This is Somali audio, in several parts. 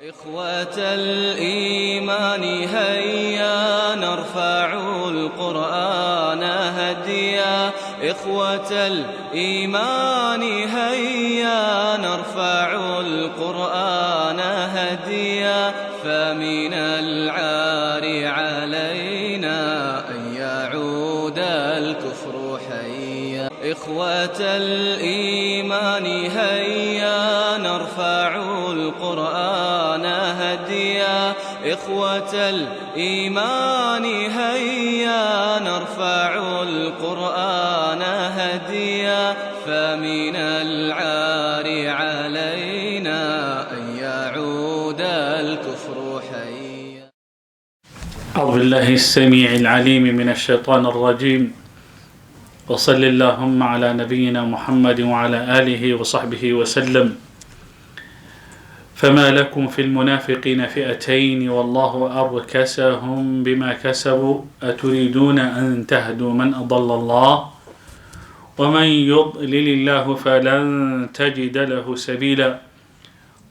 إخوة الإيمان هيا نرفع القرآن هديا. إخوة الإيمان هيا نرفع القرآن هديا. فمن العار علينا أن يعود الكفر حيا. إخوة الإيمان هيا نرفع القرآن هديا. إخوة الإيمان هيا نرفع القرآن هديا. فمن العار علينا أن يعود الكفر حيا. أعوذ بالله السميع العليم من الشيطان الرجيم، وصل اللهم على نبينا محمد وعلى آله وصحبه وسلم. فما لكم في المنافقين فئتين والله أركسهم بما كسبوا أتريدون أن تهدوا من أضل الله ومن يضلل الله فلن تجد له سبيلا.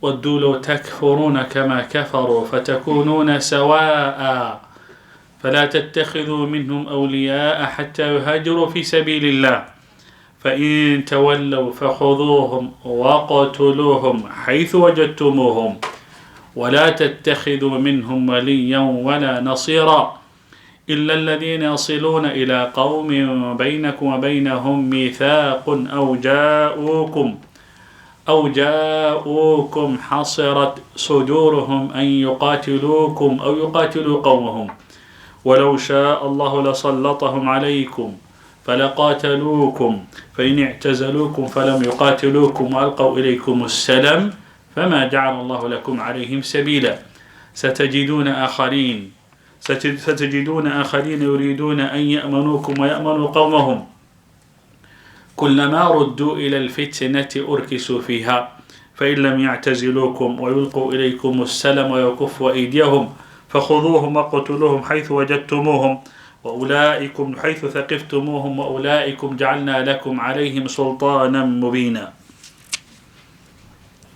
ودوا لو تكفرون كما كفروا فتكونون سواء فلا تتخذوا منهم أولياء حتى يهاجروا في سبيل الله فإن تولوا فخذوهم وقتلوهم حيث وجدتموهم ولا تتخذوا منهم وليا ولا نصيرا إلا الذين يصلون إلى قوم بينكم وبينهم ميثاق أو جاءوكم حصرت صدورهم أن يقاتلوكم أو يقاتلوا قومهم ولو شاء الله لسلطهم عليكم فلقاتلوكم فإن اعتزلوكم فلم يقاتلوكم وألقوا إليكم السلام فما جعل الله لكم عليهم سبيلا. ستجدون آخرين يريدون أن يأمنوكم ويأمنوا قومهم كلما ردوا إلى الفتنة أركسوا فيها فإن لم يعتزلوكم ويلقوا إليكم السلام ويكفوا أيديهم فخذوهم وقتلوهم حيث وجدتموهم وأولئكم حيث ثقفتموهم وأولئكم جعلنا لكم عليهم سلطانا مبينا.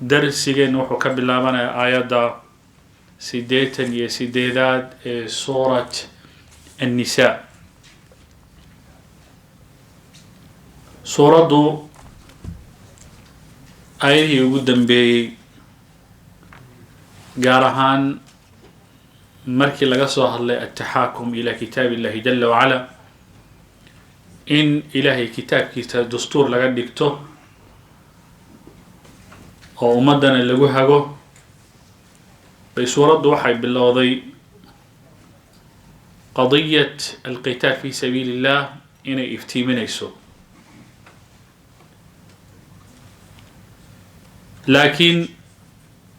درسيين وحو كبلابنا آيات سيديتن يسيديداد سورة النساء. سورة آيات يقدم بقارهان markii laga soo hadlay التحاكم إلى كتاب الله جل وعلا in ilaahay kitaabkiisa dastuur laga dhigto oo ummadana lagu hago bay suuraddu waxay bilowday qadiyat alqitaal fi sabiil illah inay iftiiminayso laakiin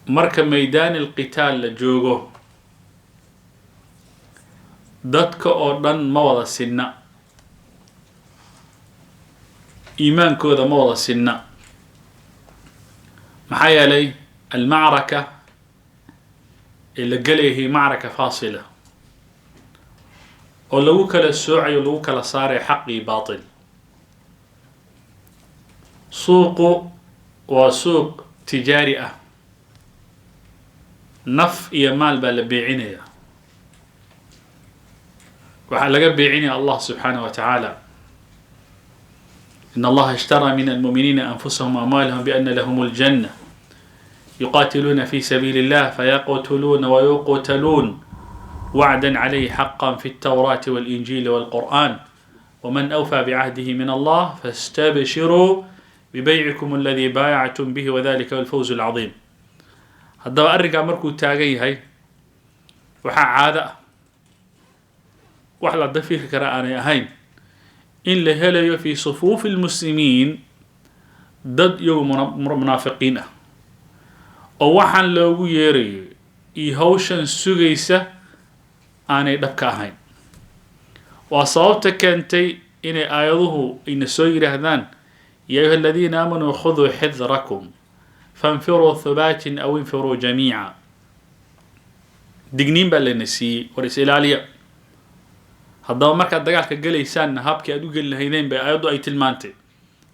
marka meydaan alqitaal la joogo dadka oo dhan ma wada sinna iimaankooda ma wada sinna maxaa yeelay almacraka ee la gelayahay macraka faasila oo lagu kala soocayo lagu kala saaray xaq iyo baatil. suuqu waa suuq tijaari ah, naf iyo maal baa la beecinaya. waxaa laga beecinaya allah subxaanaه wa tacaala in allaha ishtaraa min almu'miniina anfusahum amwaalahum biana lahum اljanna yuqaatiluuna fi sabiili اllah fayaqtuluuna wayuqtaluun wacdan calayhi xaqan fi اltawraati waاlinjiili wاlqur'an waman awfaa bicahdihi min allah fastabshiruu bibaycikum aladii baayactum bihi wadalika alfawz اlcaظiim. haddaba arrinkaa markuu taagan yahay waxaa caado ah wax la dafiri kara aanay ahayn in la helayo fi sufuufi lmuslimiin dad iyagu munaafiqiin ah oo waxaan loogu yeerayo iyo hawshan sugaysa aanay dhabka ahayn. waa sababta keentay inay aayaduhu ina soo yidhaahdaan ya ayuha aladiina aamanuu khuduu xidrakum fanfiruu thubaatin aw infiruu jamiica. digniin baa layna siiyey war is ilaaliya. haddaba markaad dagaalka gelaysaan habkii aad u geli lahaydeen bay aayaddu ay tilmaantay.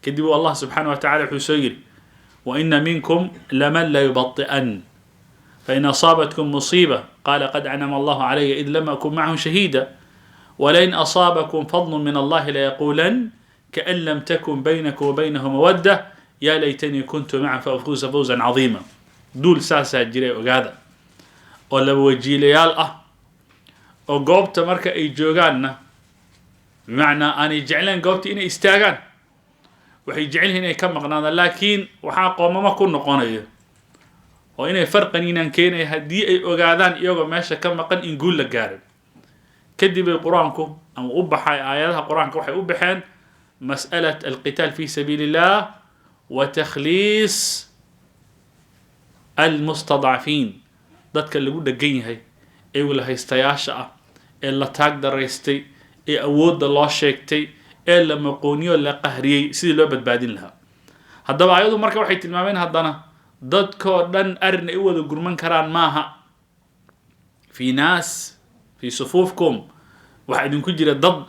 kadib Allah subxaanahu wa tacaala wuxuu soo yidhi wa ina minkum laman la yubati'an فإن أصابتكم مصيبة قال قد أنعم الله علي إذ لم أكن معهم شهيدا ولئن أصابكم فضل من الله ليقولن كأن لم تكن بينك وبينه مودة يا ليتني كنت معه فأفوز فوزا عظيما. دول ساسا جري وقادا ولا وجيليال oo goobta marka ay joogaanna bimacnaa aanay jecleen goobta inay istaagaan waxay jecel yihiin inay ka maqnaadaan laakiin waxaa qoomama ku noqonayo oo inay farqaniinaan keenay haddii ay ogaadaan iyagoo meesha ka maqan in guul la gaarin kadib ay qur-aanku ama u baxay aayadaha qur-aanka waxay u baxeen mas'alat alqitaal fi sabiili illah wa takhliis almustadcafiin dadka lagu dhegan yahay ee wala haystayaasha ah ee la taag daraystay ee awoodda loo sheegtay ee la maqooniyo la qahriyey sidii loo badbaadin lahaa. haddaba ayadu marka waxay tilmaameen haddana dadkoo dhan arrin ay u wada gurman karaan maaha. fi naas fi sufuufkum waxaa idinku jira dad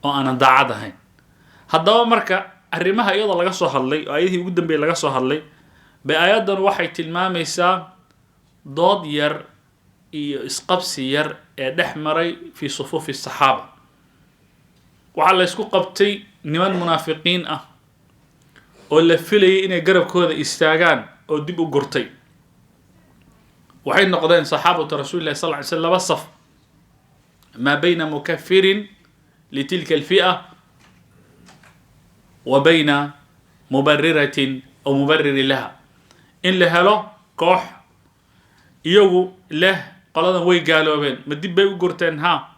oo aanan daacad ahayn. haddaba marka arrimaha iyadoo laga soo hadlay oo aayadihii ugu dambeeyay laga soo hadlay bay aayaddan waxay tilmaamaysaa dood yar iyo isqabsi yar ee dhex maray fi sufuufi saxaaba. waxaa la isku qabtay niman munaafiqiin ah oo la filayay inay garabkooda istaagaan oo dib u gurtay. waxay noqdeen saxaabatu rasuulillahi sal ly slam laba saf maa bayna mukafirin litilka alfi'a wa bayna mubariratin aw mubariri laha. in la helo koox iyagu leh qoladan way gaaloobeen ma dib bay u gurteen haa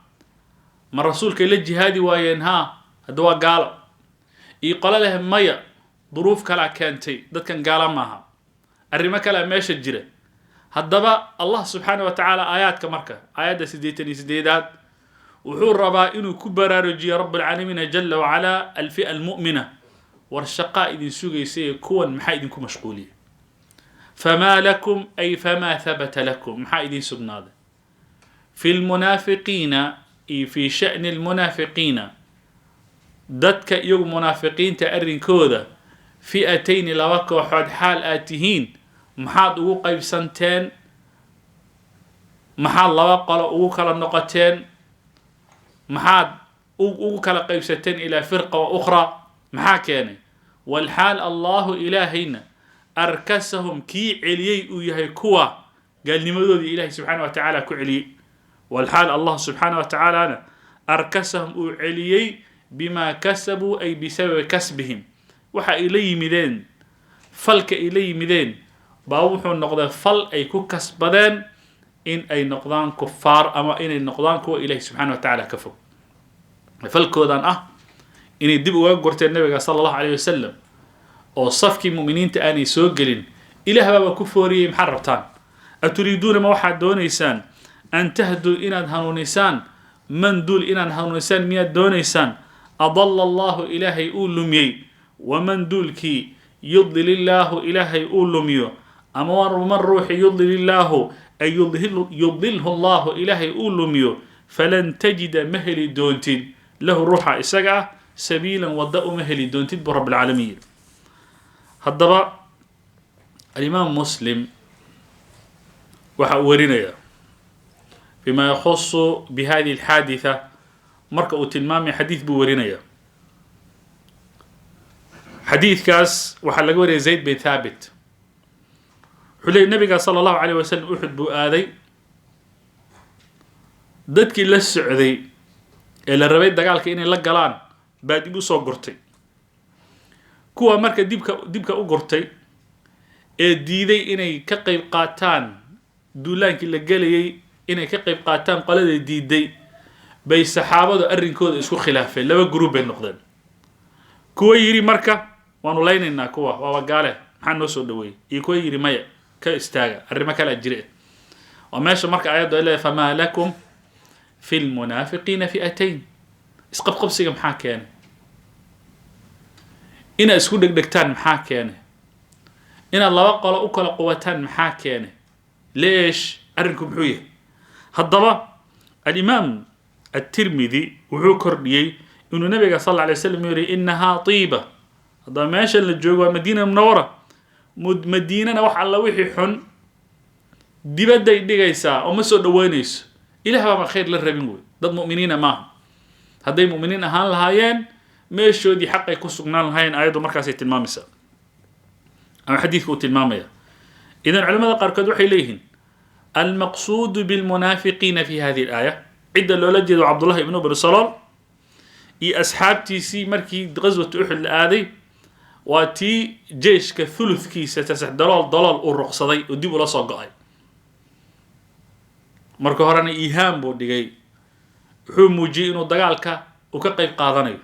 ma rasuulkay la jihaadi waayeen haa hadda waa gaalo iyo qolo leh maya duruuf kalaa keentay dadkan gaala maaha arrimo kalea meesha jira. haddaba allah subxaana wa tacaala aayaadka marka aayadda 88aad wuxuu rabaa inuu ku baraarujiyo rabbulcaalamiina jala wacalaa alfi'a almu'mina war shaqaa idin sugaysay kuwan maxaa idinku mashquuliya. فما لكم أي فما ثبت لكم محا إذن سبناد في المنافقين أي في شأن المنافقين دتك يوم منافقين تأرين كودا فئتين لوك وحد حال آتهين محاد وقيب سنتين محاد لوقل وكلا نقطتين محاد وكلا قيب سنتين إلى فرقة أخرى محا كان والحال الله إلهينا أركسهم كي عليي ويهي كوا قال لماذا إلهي سبحانه وتعالى كعلي والحال الله سبحانه وتعالى أركسهم عليي بما كسبوا أي بسبب كسبهم وحا إلي مدين فلك إلي مدين باوحوا النقضان فل أي كو كسبدان إن أي نقضان كفار أما إن النقضان كو إلهي سبحانه وتعالى كفو فالكودان إن يدبوا وقرت النبي صلى الله عليه وسلم oo safkii muuminiinta aanay soo gelin ilaah baa ku fooriyay maxarabtaan aturiiduuna ma waxaad doonaysaan an tahduu inaad hanuunisaan man dul inaad hanuunisaan miyaad doonaysaan adalla allahu ilaahay uu lumiyey waman dulkii yudlilillaahu ilaahay uu lumiyo ama man ruuxi yudlilillaahu ay yudlilhu allahu ilaahay uu lumiyo falan tajida ma heli doontid lahu ruuxa isaga ah sabiilan wadda uma heli doontid bu rabbilcaalamiin. haddaba alimaam muslim waxa uu warinaya bima yakhusu bihadihi alxaaditha marka uu tilmaamay xadiid buu warinaya. xadiidkaas waxaa laga wariyay zayd bin thaabit wuxuu leeyay nabiga sala allahu calayh wasalam uxud buu aaday dadkii la socday ee la rabay dagaalka inay la galaan baa dib u soo gurtay. kuwa marka dibka u gurtay ee diiday inay ka qayb qaataan duulaankii la gelayay inay ka qayb qaataan qolada diiday bay saxaabadu arrinkooda isku khilaafeen laba group bay noqdeen. kuwa yiri marka waanu leynaynaa kuwa waa gaale maxaa noo soo dhaweeyay iyo kuwa yiri maya ka istaaga arrimo kala jira oo meesha marka ayadu ay leedahay fama lakum fil munafiqina fi'atayn isqabqabsiga maxaa keenay ina isku dhegdhegtaan maxaa keenay inaad laba qolo u kala quwataan maxaa keenay leesh arrinku muxuu yahay. haddaba alimaam الترمذي وحو كرديي إنه النبي صلى الله عليه وسلم يقول إنها طيبة. هذا ماشي اللي جوا مدينة منورة مدينة نوح الله وحي حن dibadday dhigaysaa oo ma soo dhaweynayso ilaah baa khayr la rabin wey dad mu'miniina maaha hadday mu'miniin ahaan lahaayeen meeshoodii xaq ay ku sugnaan lahayn ayaddu markaasay tilmaamaysaa ama xadiidku uu tilmaamaya idan culamada qaarkood waxay leeyihiin almaqsuudu bilmunaafiqiina fi hadihi alaaya cidda loola jeedo cabdullahi ibnu ubay salool iyo asxaabtiisii markii ghaswatu uxud la aaday waa tii jeeshka thuluthkiisa saddex dalool uu ruqsaday oo dib ula soo go'ay marka horena iihaam buu dhigay wuxuu muujiyey inuu dagaalka uu ka qayb qaadanayo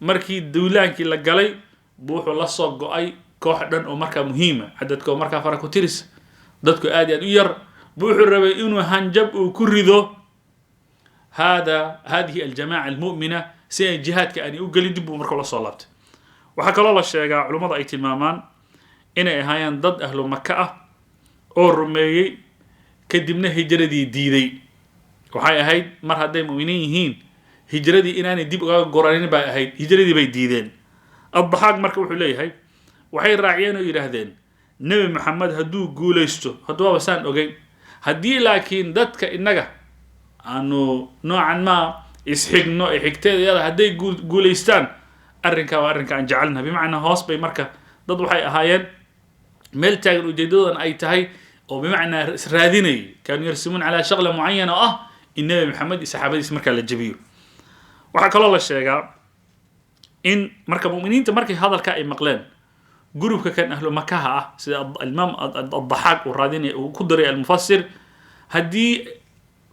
markii duulaankii la galay buu wuxuu la soo go'ay koox dhan oo markaa muhiima cadadkoo markaa fara ku tiris dadku aad iyo aad u yar buu wuxuu rabay inuu hanjab uu ku rido hadihi aljamaaca almu'mina si ay jihaadka aanay u gelin dib buu marka la soo laabtay waxaa kaloo la sheegaa culummada ay tilmaamaan inay ahaayeen dad ahlu maka ah oo rumeeyey kadibna hijradii diiday waxay ahayd mar hadday mu'miniin yihiin hijradii inaanay dib uga goranin bay ahayd hijradii bay diideen addaxaaq marka wuxuu leeyahay waxay raaciyeen oo yidhaahdeen nebi maxamed hadduu guulaysto hadduaba saan ogeyn haddii laakiin dadka innaga aanu noocan maa isxigno ee xigteedayada hadday guulaystaan arrinkaa waa arrinka aan jecelnaha bimacnaa hoos bay marka dad waxay ahaayeen meel taagan ujeedadodan ay tahay oo bimacnaa israadinayay kaanuu yarsimuun calaa shaqla mucayana oo ah in nebi maxamed iyo saxaabadiisa markaa la jebiyo waxaa kaloo la sheegaa in marka mu'miniinta markay hadalka ay maqleen gurubka kan ahlu makaha ah sida alimaam addaxaaq uu raadinaya uu ku daray almufasir haddii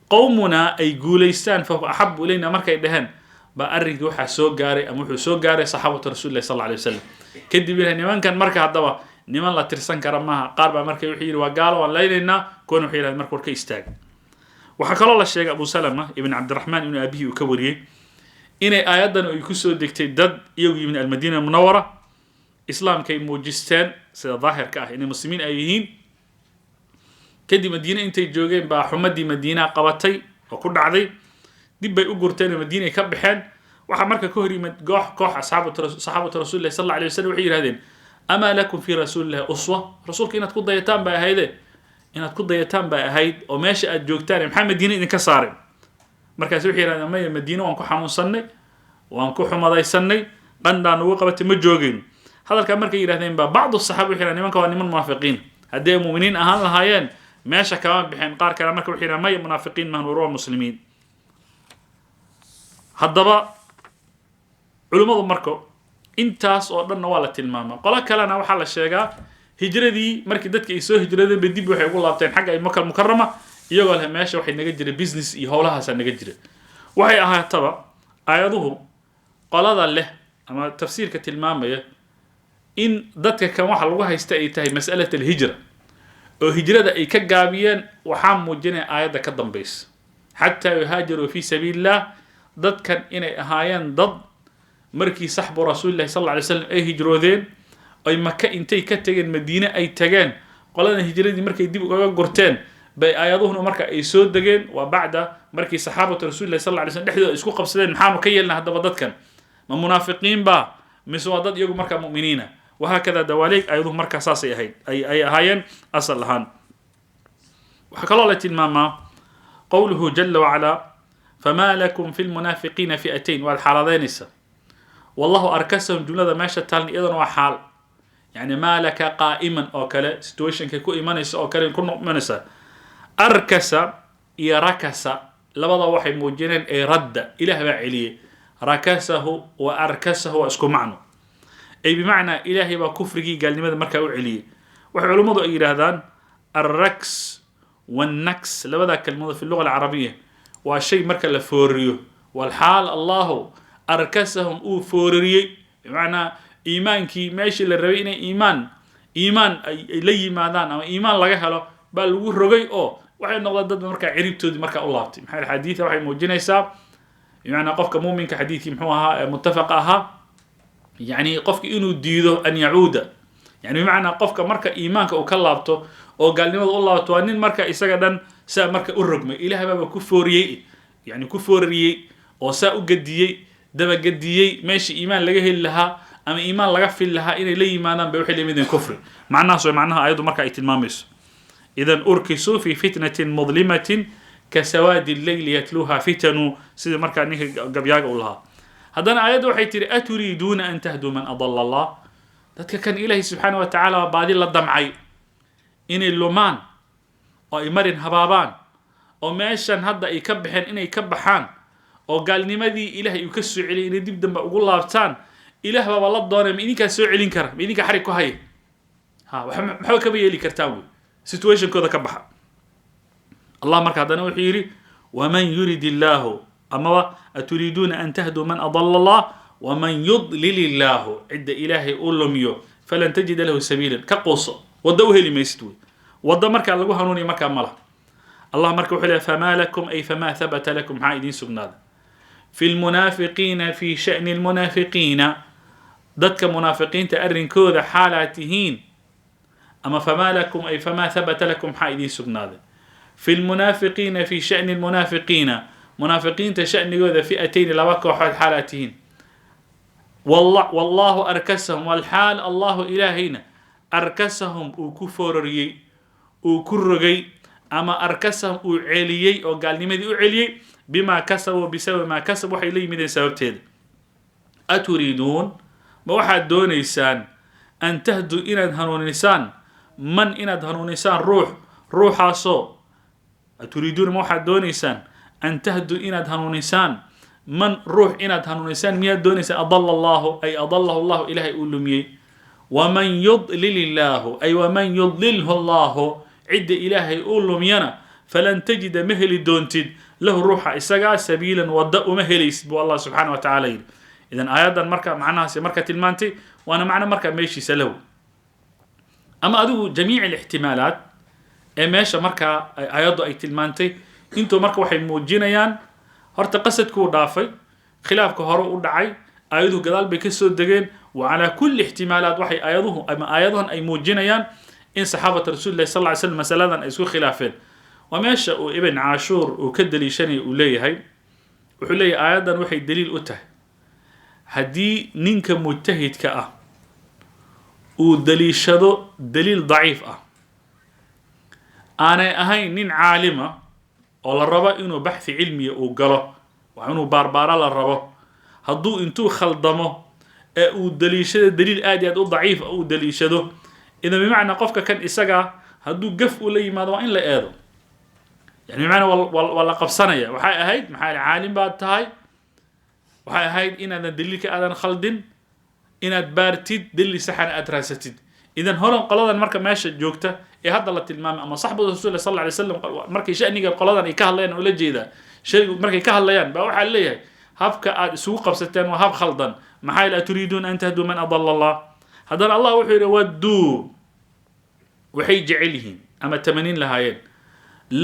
qowmuna ay guulaystaan fa axabu ilayna markay dheheen baa arrinkii waxaa soo gaaray ama wuxuu soo gaaray saxaabatu rasulillahi sal alla alay wasalam kadib nimankan marka haddaba niman la tirsan kara maaha qaar baa marka wuxuu yidhi waa gaalo waan laynaynaa kuwana wuxuu yidhahda marka war ka istaag waxaa kaloo la sheegay abu salama ibn cabdiraxmaan ibnu abihi uu ka wariyey inay aayaddan ay ku soo degtay dad iyagu yimid almadiina munawara islaamkay muujisteen sida daahirka ah inay muslimiin ay yihiin kadib madiine intay joogeen baa xumadii madiina qabatay oo ku dhacday dib bay u gurteen oo madiina ay ka baxeen waxaa marka ka hor yimid koox saxaabatu rasulillahi sal alla alay wasallam waxay yidhahdeen amaa lakum fii rasuulillahi uswa rasuulka inaad ku dayataan bay ahayde inaad ku dayataan bay ahayd oo meesha aad joogtaan maxaa madiina idinka saareen markaas waxay yidhahdeen maya madiina waan ku xanuunsannay waan ku xumadaysanay qandaan ugu qabatay ma joogayno hadalkaa markay yidhahdeen baa bacdu saxaaba waxay yidhahdeen nimanka waa niman munaafiqiin haddii ay mu'miniin ahaan lahaayeen meesha kama bixeen qaar kale marka waxay yidhahdeen maya munaafiqiin mahan war waa muslimiin haddaba culummadu marka intaas oo dhanna waa la tilmaamaa qolo kalena waxaa la sheegaa hijradii markii dadka ay soo hijradeen bay dib waxay ugu laabteen xagga ay makal mukarama iyagoo leh meesha waxay naga jira business iyo howlahaasaa naga jira waxay ahaataba aayaduhu qolada leh ama tafsiirka tilmaamaya in dadka kan waxa lagu haysta ay tahay mas'alat alhijra oo hijrada ay ka gaabiyeen waxaa muujinaya aayadda ka dambaysa xataa yuhaajaruu fi sabiilillah dadkan inay ahaayeen dad markii saxbu rasuulillahi sal alla alay slam ay hijroodeen ay maka intay ka tageen madiine ay tageen qolada hijradii markay dib ugaga gurteen bay aayaduhuna marka ay soo degeen waa bacda markii saxaabatu rasuulillahi sal alla alay slam dhexdooda isku qabsadeen maxaanu ka yeelna haddaba dadkan ma munaafiqiin baa mise waa dad iyagu markaa mu'miniina wahaakada dawaaleeg aayaduhu markaa saasay ahayd ay ahaayeen asal ahaan waxaa kaloo la tilmaamaa qowluhu jala wacalaa famaa lakum fi lmunaafiqiina fi'atayn waad xaaladeynaysa wallahu arkasahum jumlada meesha taalni iyadana waa xaal yani maa laka qaa'iman oo kale situationkay ku imanaysa oo kale ku noqonaysa arkasa iyo rakasa labada waxay muujineen ee radda ilaah baa celiyey rakasahu wa arkasahu waa isku macno ay bimacnaa ilaahay baa kufrigii gaalnimada markaa u celiyey waxay culummadu ay yidhaahdaan alraks wannaks labadaa kelmadood fi luga alcarabiya waa shay marka la fooriyo walxaal allahu arkasahum uu foorariyey bimacnaa iimaankii meeshii la rabay inay iimaan ay la yimaadaan ama iimaan laga helo baa lagu rogay oo waxay noqdeen dad markaa ciribtoodii markaa u laabtay maxaa xadiida waxay muujinaysaa bimacnaa qofka muuminka xadiidkii muxuu ahaa muttafaq ahaa yani qofka inuu diido an yacuuda yani bimacnaa qofka marka iimaanka uu ka laabto oo gaalnimada u laabto waa nin marka isaga dhan saa marka u rogmay ilaah baaba ku fooriyey yani ku foorariyey oo saa u gadiyey dabagadiyey meeshii iimaan laga heli lahaa ama iimaan laga fili lahaa inay la yimaadaan bay waxay lamid yihiin kufri macnahaas way macnaha ayaddu marka ay tilmaamayso إذا أركسوا في فتنة مظلمة كسواد الليل يتلوها فتن سيدي مركا نيك قبياق أولها هذا آيات waxay tiri أتريدون أن تهدوا من أضل الله dadka kan Ilaahay subhanahu wa ta'ala baadi la damcay inay lumaan oo ay marin habaabaan oo meeshan hadda ay ka baxeen inay ka baxaan oo gaalnimadii Ilaahay uu ka soo celiyay inay dib dambe ugu laabtaan Ilaah baba la doonay idinka soo celin kara idinka xarig ku hay maxaa ka yeeli kartaa uu situation kooda ka baxa Allah marka hadana wuxuu yiri waman yuridillahu ama aturiduna an tahdu man adalla Allah ومن يضلل الله عند إلهي أولميو فلن تجد له سبيلا كقوس ودوه لما يستوي ودا مركا لغو هنوني مركا ملا الله مركا وحلا فما لكم أي فما ثبت لكم عائدين سبناد في المنافقين في شأن المنافقين ضدك منافقين تأرن كوذا حالاتهين أما فما لكم أي فما ثبت لكم عائدين سبناد في المنافقين في شأن المنافقين منافقين تشأن كوذا فئتين لوكا وحد حالاتهين والله أركسهم والحال الله إلهينا أركسهم وكفرري وكرجي أما أركسهم وعليي أو قال لماذا وعليي بما كسبوا بسبب ما كسبوا حيلي من سببتين أتريدون ما واحد دون إنسان أن تهدوا إلى هنون إنسان من إن هنون إنسان روح عصو أتريدون ما واحد دون إنسان أن تهدوا إلى هنون إنسان من روح إناد هنون إنسان مياد دون إنسان أضل الله أي أضله الله إلهي أولمي ومن يضلل الله أي ومن يضلله الله عد إلهي أولمينا فلن تجد مهل دونتد له روح إساقا سبيلا ودأ مهل يسبو الله سبحانه وتعالى إذن آيادا مركا معناها سي مركا تلمانتي وأنا معنا مركا ميشي سلو أما أدو جميع الاحتمالات ميشا مركا آيادو أي تلمانتي انتو مركا وحي موجينيان horta qasadku dhaafay khilaafka hore u dhacay ayadu gadaal bay ka soo dageen وعلى كل احتمالات waxay aayaduhan ay muujinayaan in saxaabada rasuulullah sallallahu alayhi wasallam masaladan ay isku khilaafeen وماشى ابن عاشور وكدليشني وليهي wuxuu leeyahay aayadan waxay daliil u tahay hadii ninka mujtahidka ah uu daliishado daliil daciif ah aanay ahayn nin caalima oo la rabo inuu baxthi cilmi uu galo waa inuu barbaara la rabo hadduu intuu khaldamo ee uu daliishado daliil aad iyo aad u daciif uu daliishado idan bimacna qofka kan isaga hadduu gaf u la yimaado waa in la eedo yani bimacna wala qabsanaya waxay ahayd maxaa caalim baad tahay waxay ahayd inaadan daliilka aadan khaldin inaad baartid daliil saxan aad raasatid idan horan qoladan marka meesha joogta ee hadda la tilmaamay ama saxaabada rasuulullah sallallahu alayhi wasallam markay shaniga qoladan ay ka hadlayaan oo la jeeda shay markay ka hadlayaan baa waxa leeyahay habka aad isugu qabsateen waa hab khaldan maxay la turiidun an tahdu man adalla Allah hadan Allah wuxuu yiri waddu waxay jecelyihiin ama tamanin lahaayeen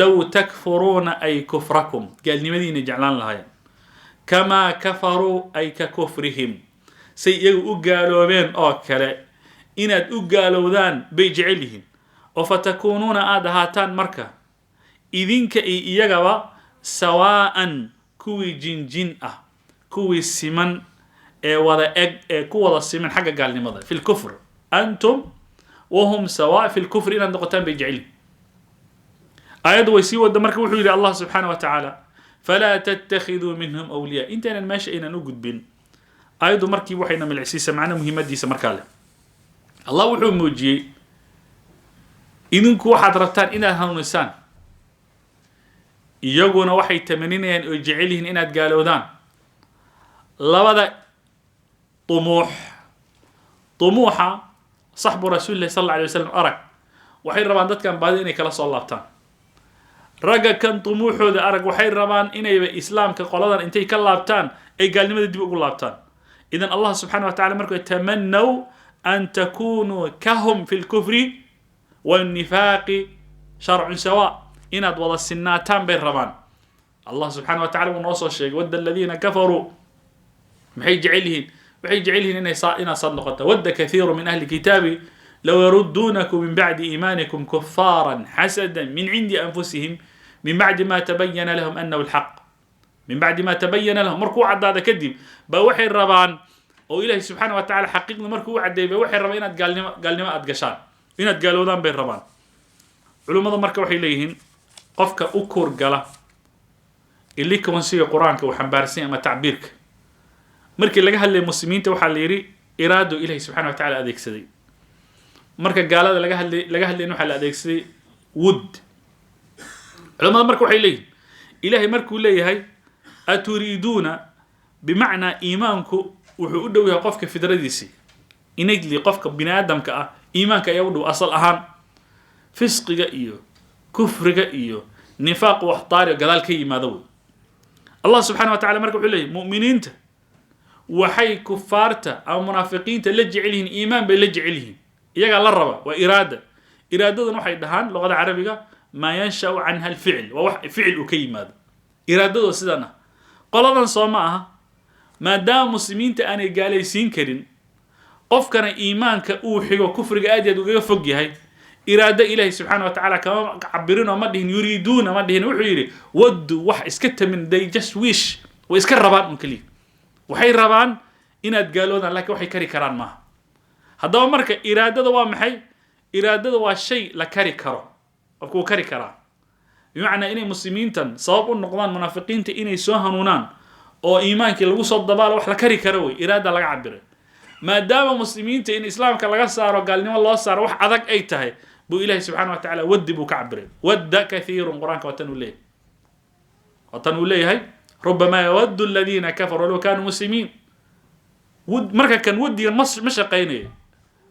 law takfuruna ay kufrakum gaalnimadiina jeclaan lahaayeen kama kafaru ay ka kufrihim say iyagu u gaaloobeen oo kale inaad u gaalowdaan bay jecelyihiin oo fatakunuuna aad ahaataan marka idinka iyo iyagaba sawaan kuwii jinjin ah kuwii siman ee wada eg ee ku wada siman xagga gaalnimada fi lkufr antum wahum sawa fi lkufr inaad noqotaan bay jecelyihiin aayaddu way sii wada marka wuxuu yidhi allah subxaanahu wa tacaala falaa tattakhiduu minhum awliyaa intaynan meesha aynan u gudbin aayaddu markii waxayna milcisiisa macna muhiimadiisa markaa leh الله وحو موجي إذنكو واحد ربطان إنا هنونسان إيقونا وحي تمنينيان ويجعليهن إنا تقالودان لبدا طموحا صحب رسول الله صلى الله عليه وسلم أرك وحي ربان داد كان بعد إني كلا صلابتان رقا كان طموحو دا أرك وحي ربان إني إسلام كقولادان إنتي كاللابتان أي قال لماذا دي بقول لابتان إذن الله سبحانه وتعالى مركو يتمنوا أن تكونوا كهم في الكفر والنفاق شرع سواء إن أدوال السناتان بين ربان الله سبحانه وتعالى ونوصل الشيء ود الذين كفروا محي جعلهن إنا صدقت ود كثير من أهل الكتاب لو يردونكم من بعد إيمانكم كفارا حسدا من عند أنفسهم من بعد ما تبين لهم أنه الحق من بعد ما تبين لهم مركوع هذا كذب بوحي الربان وإلهي سبحانه وتعالى حقيقة مركو عدي بوحي الربان إناد قال لما أدقشان إناد قالوا ذان بين ربان علماء مركا waxay leeyihiin qofka u koor gala illi kawansiga quraanka waxa baarsin ama tacbiirka markii laga hadlay muslimiinta waxa la yiri iraado ilaahi subhanahu wa ta'ala adeegsaday marka gaalada laga hadlay waxa la adeegsaday wud علماء مركا waxay leeyihiin ilaahi markuu leeyahay aturiduna bimacna iimaanku wuxuu u dhow yahay qofka fidradiisi inagli qofka bini'aadamka ah iimaanka ayaa u dhow asal ahaan fisqiga iyo kufriga iyo nifaaq wax taariq gadaal ka yimaado Allah subhanahu wa ta'ala markuu wuxuu leeyahay mu'miniinta waxay kufaarta ama munaafiqiinta la jecel yihiin iimaan bay la jecel yihiin iyaga la raba waa iraadadan waxay dhahaan luqada carabiga ma yansha'u anha al-fi'l wa wax fi'l u ka yimaado iraadadu sidana qoladan soo ma aha maadaama muslimiinta aanay gaalaysiin karin qofkana iimaanka uu xigo kufriga aad uga fog yahay iraada ilaahi subhanahu wa ta'ala kama cabirin oo ma dhihin yuriduna ma dhihin wuxuu yiri wadu wax iska tamin they just wish way iska rabaan kaliya waxay rabaan inaad gaaloodaan laakiin waxay kari karaan ma haddaba marka iraadada waa maxay iraadada waa shay la kari karo qofku kari karaa bimacnaa inay muslimiintan sabab u noqdaan munaafiqiinta inay soo hanuunaan oo iimaankii lagu soo dabaalo wax la kari karo way iraada laga cabiray maadaama muslimiinta in islaamka laga saaro gaalnimo loo saaro wax adag ay tahay buu ilaahi subhanahu wa ta'ala wadi buu ka cabiray wadda kathiirun quraanka watan uu leeyahay ربما يود الذين كفروا لو كانوا مسلمين marka kan wadiga ma shaqeynay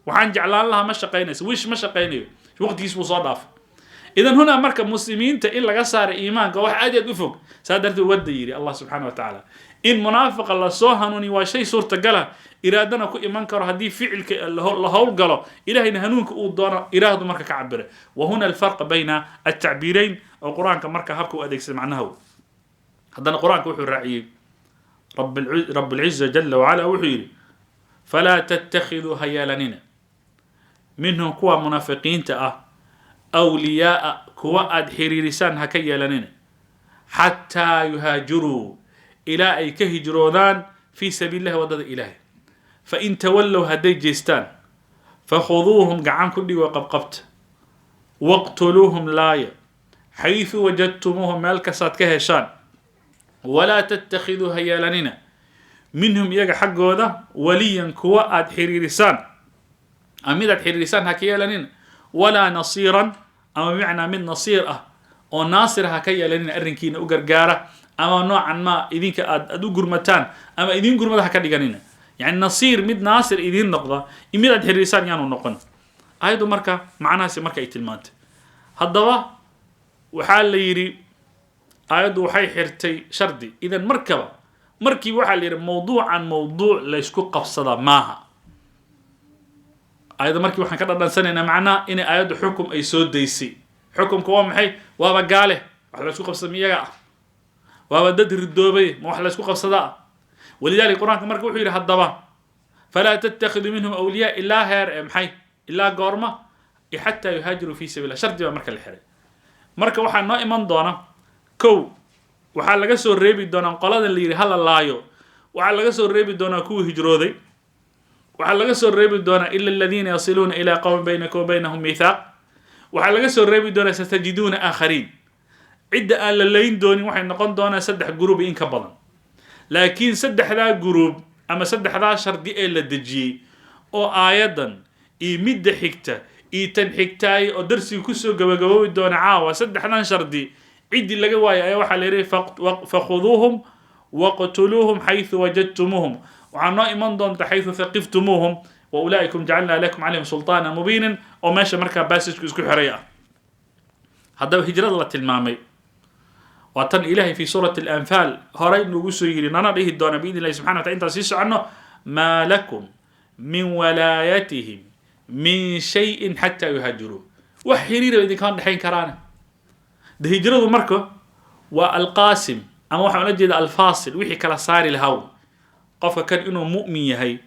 waxaan jeclaan lahaa ma shaqeynayso wish ma shaqeynayo waqtigiis buu soo dhaaf idan huna marka muslimiinta in laga saaro iimaanka wax aad u fog saadartii wada yiri Allah subhanahu wa ta'ala in munaafiq la soo hanuuni waa shay suurta gala iraadana ku iman karo hadii ficilka la hawl galo ilaahayna hanuunka uu doono iraadu marka ka cabire wa huna al-farq bayna at-ta'birayn oo quraanka marka habka u adeegsan macnaha haddana quraanka wuxuu raaciyay رب العزة جل وعلا وحيري فلا تتخذوا هيالننا منهم كوا منافقين أولياء كوا أدحيري لسان هكيا لننا حتى يهاجروا إلى أي كهجرودان في سبيل الله وضد إلهي فإن تولوا هدي جيستان فخذوهم قعان كل وقبقبت واقتلوهم لايا حيث وجدتموهم مالكسات كهشان ولا تتخذوا هيالننا منهم يجا حقودا وليا كوا أدحيريسان أميد أدحيريسان هكيالننا ولا نصيرا أما معنى من نصير أو ناصر هكيالننا أرنكين أقرقارة أما نوعا ما إذنك أدو قرمتان أما إذن قرمتها هكاليغانينا يعني نصير مد ناصر إذن نقضى إميد أدحيريسان يانو نقن أيضا مركا معناها سي مركا إتلمات هالضوا وحال ليري أيضا وحي حرتي شردي إذا مركي وحال يري موضوع عن موضوع ليسكو قفصدا ماها أيضا مركي وحن كده سنة معنا إن أيضا حكم أي سود ديسي حكم كوام محي وابا قاله وحلا يسكو قفصدا ميقع وابا دد ردوبي ما وحلا يسكو قفصدا ولذلك القرآن مركي وحي يري هالضبا فلا تتخذوا منهم أولياء إلا هير محي إلا قورمة حتى يهاجروا في سبيل الله شردي ومركا الحري مركا وحا نو إمان دونا كو waxaa laga soo reebi doonaa qolada la yiri hal laayo waxaa laga soo reebi doonaa kuwa hijrooday waxaa laga soo reebi doonaa illa alladhina yasiluna ila qawmin bainakum wa bainahum mithaq waxaa laga soo reebi doonaa satajiduna akharin cidda aan la leeyin doonin waxay noqon doonaa saddex group in ka badan laakiin saddexda group ama saddexda shardi ee la dajiyay oo aayadan iyo midda xigta iyo tan xigtaay oo darsiga ku soo gabagaboobi doona caawa saddexdan shardi عدي لقى واي أي واحد ليري فخذوهم وقتلوهم حيث وجدتموهم وعنا إيمان دون حيث ثقفتموهم وأولئكم جعلنا لكم عليهم سلطانا مبينا وماشي مركب باسس كسكو حرية هذا هجرة الله المامي وطن إلهي في سورة الأنفال هراي نقص يجري نانا به الدون بإذن الله سبحانه وتعالى تسيس عنه ما لكم من ولايتهم من شيء حتى يهاجروا وحرير إذا كان دحين كرانه ده هجرة مركو والقاسم أما واحد نجد الفاصل وحي كلا صار الهو قف كان إنه مؤمن يهي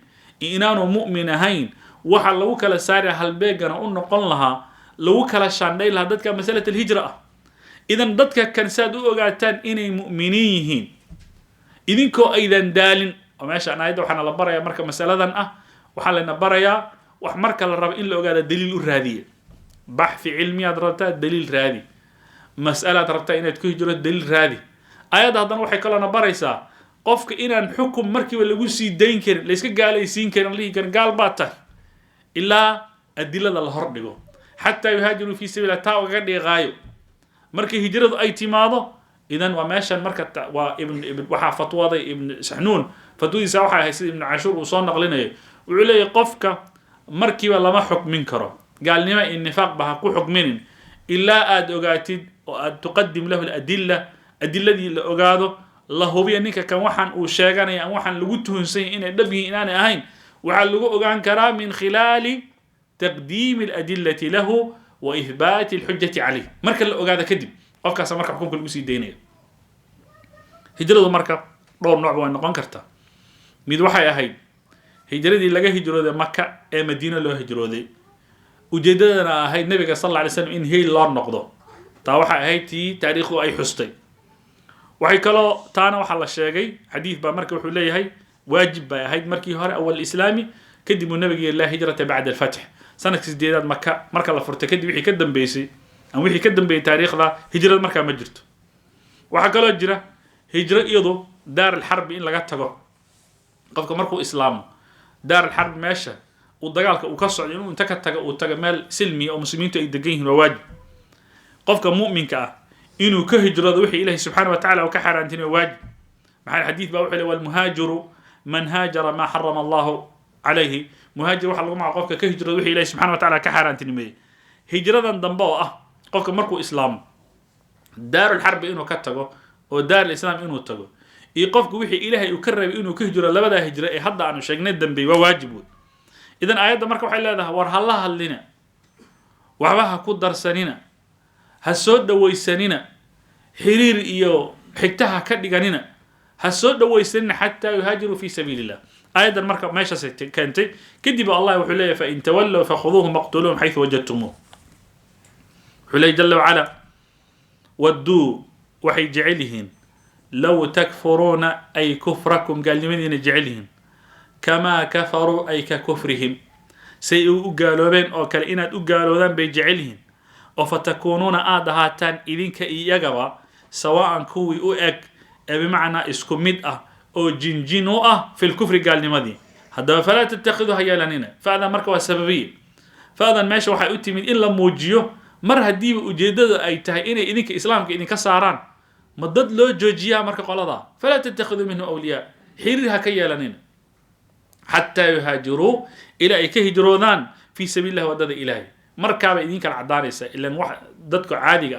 إنه مؤمن هين واحد لو كلا صار هالبيجنا أنه قلها لو كلا شاندي لها دتك مسألة الهجرة إذا دتك كان سادو قاعدتان إني مؤمنين إذن كو أيضا دالين وماشي أنا أيضا وحنا لبريا مركا مسألة وحنا لنا بريا وحمركا للرب إلا قاعد دليل الرهدية بحث علمي أدرتا دليل رادي مسألة أدرتا إن تكهجر الدليل رادي آيات هذا وحي كلنا بريسا قفك إن حكم مركب اللي يقول سيدين كر ليس قال يسين كر اللي كان قال باتا إلا الدليل الهرب حتى يهاجروا في سبيل الله وقد غايو مركب هجرة أي تماضة إذن وماشى المركب وابن وحى فتوى ابن سحنون فتوى سواحة هيسيد ابن عاشور وصان نقلنا وعلي قفك مركب لما حكم منكره قال نما النفاق بها كو حكمين إلا أدوغاتي تقدم له الأدلة دي اللي أقاده الله بيانيك كان وحن وشاقان يعني وحن لقوتهن سيء إن دبي إنانا أهين وحن لقوه أقان كرا من خلال تقديم الأدلة له وإثبات الحجة عليه مركب اللي أقاده كدب أفكا سمركب حكم كل قسي دينيه هجرة مركب دور نوع بوان نقوان كرتا ميد وحي أهين هجرة دي لغا هجرة دي مكة مدينة له هجرة دي ujeedadana ahayd nabiga sallallahu alayhi wasallam in heel loo noqdo taa waxa ahayd tii taariikhdu ay xustay waxay kala taana waxa la sheegay xadiis ba markii wuxuu leeyahay waajib bay ahayd markii hore awal islaami kadib nabiga ilaa hijrata ba'da al-fath sanadkii sideedad makka marka la furtay kadib wixii ka dambeysay aan wixii ka dambeeyay taariikhda hijrada marka ma jirto waxa kala jira hijra iyadu daar al-harb in laga tago qofka markuu islaamo daar al-harb meesha ودجالك وكسر إنه أنت كتجا وتجمل سلمي أو مسلمين تيدجين رواج قفك مؤمن كأ إنه كهجرة وحي إلهي سبحانه وتعالى وكحر عن رواج مع الحديث بوحي والمهاجر من هاجر ما حرم الله عليه مهاجر وحي الله مع قفك كهجرة وحي إلهي سبحانه وتعالى كحر عن تنمي هجرة ضمبوا قفك مركو إسلام دار الحرب إنه كتجا ودار الإسلام إنه تجا يقفك وحي إلهي يكرر إنه كهجرة لبدا هجرة يحض عنه شجنة دنبي وواجبه إذن آيات مركب حيل هذا ور الله لنا وعبها كودر سنينا هالسود ويسنينا حرير إيو حكتها كدجانينا هالسود ويسنينا حتى يهاجروا في سبيل الله آيات المركب ماشى كانت كذب الله وحليه فإن تولوا فخذوهم مقتولون حيث وجدتموه حليه جل وعلا ودوا وحي جعلهن لو تكفرون أي كفركم قال لمن جعلهن كما كفروا أي ككفرهم سيقالوا بين أو كالإنات أقالوا ذنب بيجعلهم وفتكونون آدهاتان إذن كإيجابا سواء كوي أؤك بمعنى إسكمدأ أو جنجينوأ في الكفر قال لماذا هذا فلا تتخذوا هيالانين فهذا مركب السببية فهذا ماشي وحي أتي من إلا موجيو مر هدي وجدد أي تهيئين إذن كإسلام كإذن كساران مضد لو جوجيا مركب قلدا فلا تتخذوا منه أولياء حيرها كيالانين حتى يهاجروا إلى أي كهجرودان في سبيل الله ودد إلهي مركب إذن كالعدانيسة إلا أن واحد ضدك عادي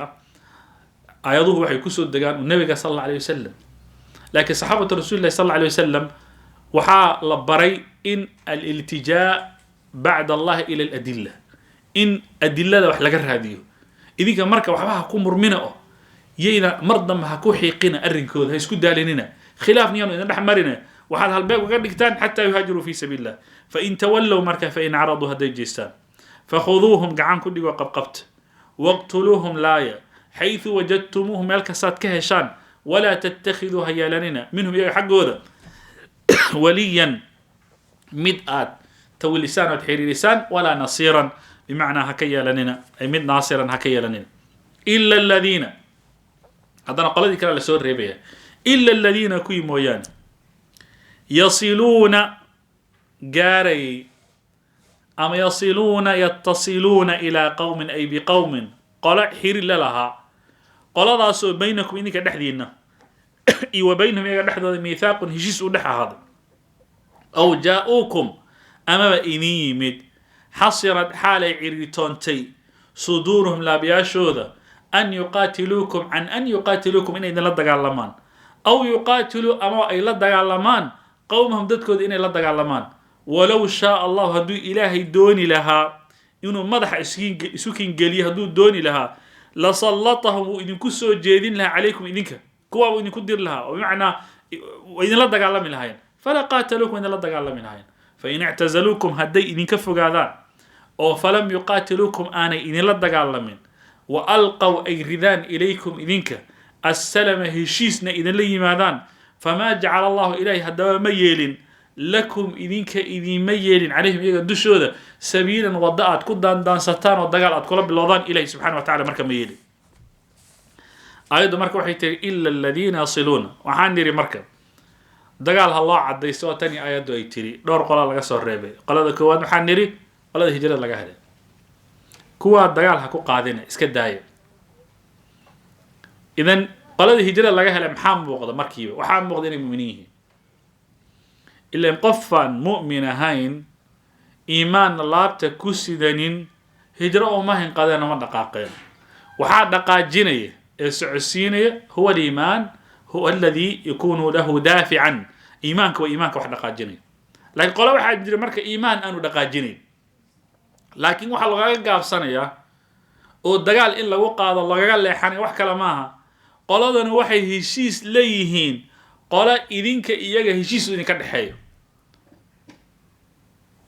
آياته وحي كسود دقان والنبي صلى الله عليه وسلم لكن صحابة رسول الله صلى الله عليه وسلم وحا لبري إن الالتجاء بعد الله إلى الأدلة إن أدلة وح لقر هذه إذن كان مركب وحبها كون مرمنة يينا مرضا ما هكو حيقنا أرنكود هيسكود داليننا خلاف نيانو إذن نحمرنا وحال هالباب وقدكتان حتى يهاجروا في سبيل الله فإن تولوا مركا فإن عرضوا هدي الجيستان فخذوهم قعان كل وقبقبت واقتلوهم لايا حيث وجدتموهم الكسات كهشان ولا تتخذوا هيالاننا منهم يحق هذا وليا مدآت تو لسان وتحيري لسان ولا نصيرا بمعنى هكيا لننا أي مد ناصرا هكيا لننا إلا الذين هذا نقول ذكر لسور ربيع إلا الذين كوي مويان يصلون جاري أما يصلون يتصلون إلى قوم أي بقوم قال حير لها قال ذا بينكم إنك دحدينا وبينهم يقدح ميثاق هجيس ودح هذا أو جاءوكم أما إنيمد حصرت حالة عريتونتي صدورهم لا بياشوذا أن يقاتلوكم عن أن يقاتلوكم إن إذن لدقالمان أو يقاتلوا أما أي لدقالمان قومهم ددكود إن لدقالمان ولو شاء الله هدو إلهي دوني لها إنه مدح إسوكين قليه هدو دوني لها لسلطهم وإذن كسو جيدين لها عليكم إذنك كوا وإذن كدير لها ومعنى وإذن لدقالمان لها فلا قاتلوكم إذن لدقالمان لها فإن اعتزلوكم هدي إذن كفوا قادان أو فلم يقاتلوكم آني إذن لدقالمان وألقوا أي رذان إليكم إذنك السلام هشيسنا إذن لي ماذان فما جعل الله إليه هدوا ميلين lakum idinka idinma yeelin calayhim iyaga dushooda sabiilan wadda aad ku daandaansataan oo dagaal aad kula bilowdaan ilahi subxana wa tacala marka ma yeelin ayaddu marka waxay tiri ila aladiina yasiluuna waxaan nidhi marka dagaal ha loo cadaysto oo tani ayaddu ay tiri dhowr qola laga soo reebay qolada koowaad waxaan nidhi qolada hijrada laga helay kuwaa dagaal ha ku qaadina iska daaya idan qolada hijrada laga helay maxaa muuqda markiiba waxaa muuqda inay mu'miniin yihiin ilaan qofaan mu'min ahayn iimaanna laabta ku sidanin hijro uma hinqadeen uma dhaqaaqeen waxaa dhaqaajinaya ee socodsiinaya huwa aliimaan huwa alladii yakunu lahu daafican iimaanka waa iimaanka wax dhaqaajinaya laakiin qole waxaa jira marka iimaan aanu dhaqaajinayn laakiin waxaa lagaga gaabsanayaa oo dagaal in lagu qaado lagaga leexanay wax kale maaha qoladana waxay heshiis leeyihiin qola idinka iyaga heshiis idinka dhexeeyo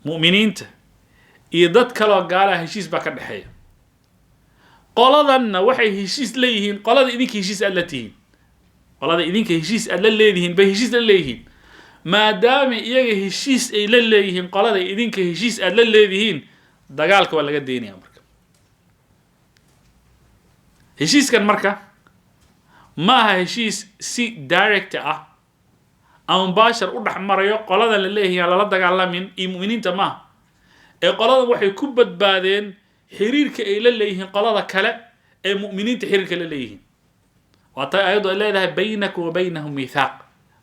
mu'miniinta iyo dad kaloo gaalaha heshiis baa ka dhexeeya qoladanna waxay heshiis leeyihiin qolada idinka heshiis aad la tihiin qolada idinka heshiis aad la leedihiin bay heshiis la leeyihiin maadaama iyaga heshiis ay la leeyihiin qolada idinka heshiis aad la leedihiin dagaalka waa laga daynaya marka heshiiskan marka ma aha heshiis si direct ah ama mubaashar u dhex marayo qoladan la leeyahay aan lala dagaalamin iyo mu'miniinta maaha ee qoladan waxay ku badbaadeen xiriirka ay la leeyihiin qolada kale ee mu'miniinta xiriirka la leeyihiin waa tay ayadu ay leedahay baynaka wa baynahum miithaaq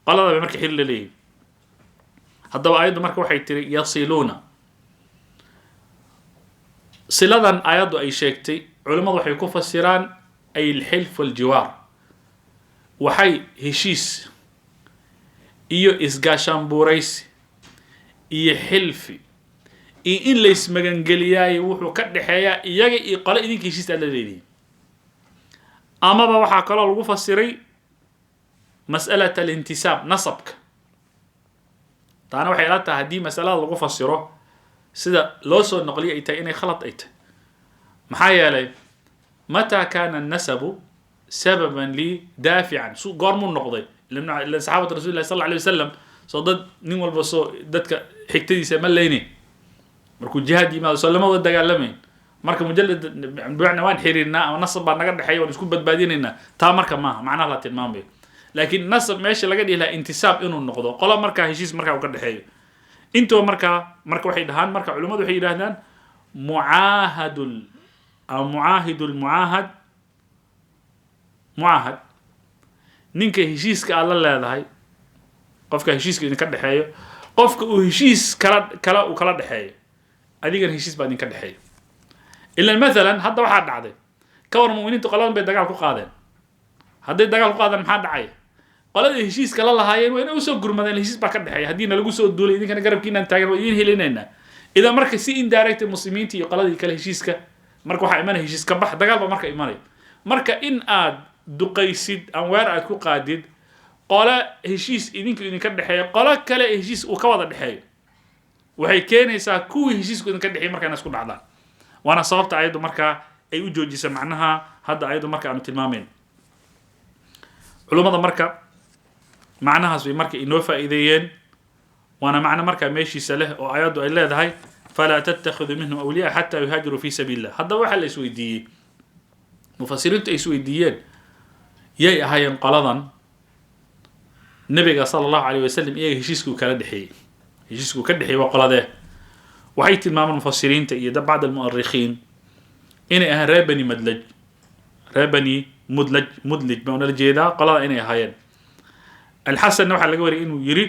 qolada bay marka xiriir la leeyihiin haddaba ayaddu marka waxay tiri yasiluuna siladan ayaddu ay sheegtay culimmadu waxay ku fasiraan ay alxilf waljiwaar waxay heshiis iyo isgaashaanbuuraysi iyo xilfi iyo in la ismagangeliyaayo wuxuu ka dhexeeyaa iyaga iyo qole idinka heshiis aad la leedihiin amaba waxaa kaloo lagu fasiray mas'alat alintisaab nasabka taana waxay ila tahay haddii masalada lagu fasiro sida loo soo noqliyo ay tahay inay khalad ay tahay maxaa yeelay mataa kaana annasabu sababan lidaafican goormuu noqday ilan saxaabata rasuli llahi sal alla alay wasalam soo dad nin walba soo dadka xigtadiisa ma leynayn markuu jihaad yimaado soo lama wada dagaalamayn marka mujalad bimacna waan xiriirnaa ama nasab baa naga dhexeeya waan isku badbaadinaynaa taa marka maaha macnaha la tilmaamayo laakiin nasab meesha laga dhihi lahaa intisaab inuu noqdo qola markaa heshiis markaa uu ka dhexeeyo intoo markaa marka waxay dhahaan marka culimmadu waxay yidhahdaan mucaahadul ama mucaahidul mucaahad ninka heshiiska aad la leedahay qofka heshiiska idinka dhexeeyo qofka uu heshiis kala uu kala dhexeeyo adigana heshiis baa idinka dhexeeyo ilan maalan hadda waxaa dhacday ka war mu'miniintu qoladan bay dagaal ku qaadeen hadday dagaal ku qaadeen maxaa dhacaya qoladii heshiiska la lahaayeen waa inay usoo gurmadeen heshiis baa ka dhexeeya haddii nalagu soo duulay idinkana garabkiinaan taagan waa idin helinaynaa idan marka si indirect muslimiinta iyo qoladii kale heshiiska marka waxaa imanaya heshiis ka bax dagaal baa marka imanaya marka in aad duqaysid ama weer aad ku qaadid qole heshiis idinka dhexeeya qolo kale heshiis uu ka wada dhexeeyo waxay keenaysaa kuwii heshiisku idinka dhexeeyay marka inay isku dhacdaan waana sababta ayaddu markaa ay u joojisa macnaha hadda ayaddu marka aanu tilmaamayn culummada marka macnahaas bay marka inoo faa'iideeyeen waana macno markaa meeshiisa leh oo ayaddu ay leedahay falaa tattakhiduu minhum awliyaa xataa yuhaajiruu fii sabiili illah haddaba waxaa la isweydiiyey mufasiriintu ay isweydiiyeen yay ahaayeen qoladan nabiga sala allahu alayh wasalam iyaga heshiiskuu kala dhexeeyey heshiiskuu ka dhexeeyey waa qoladee waxay tilmaamaan mufasiriinta iyo bacd almu'arikhiin inay ahaan reer bani madlaj reer bani mudlij baa unala jeedaa qolada inay ahaayeen alxasanna waxaa laga wariyay inuu yiri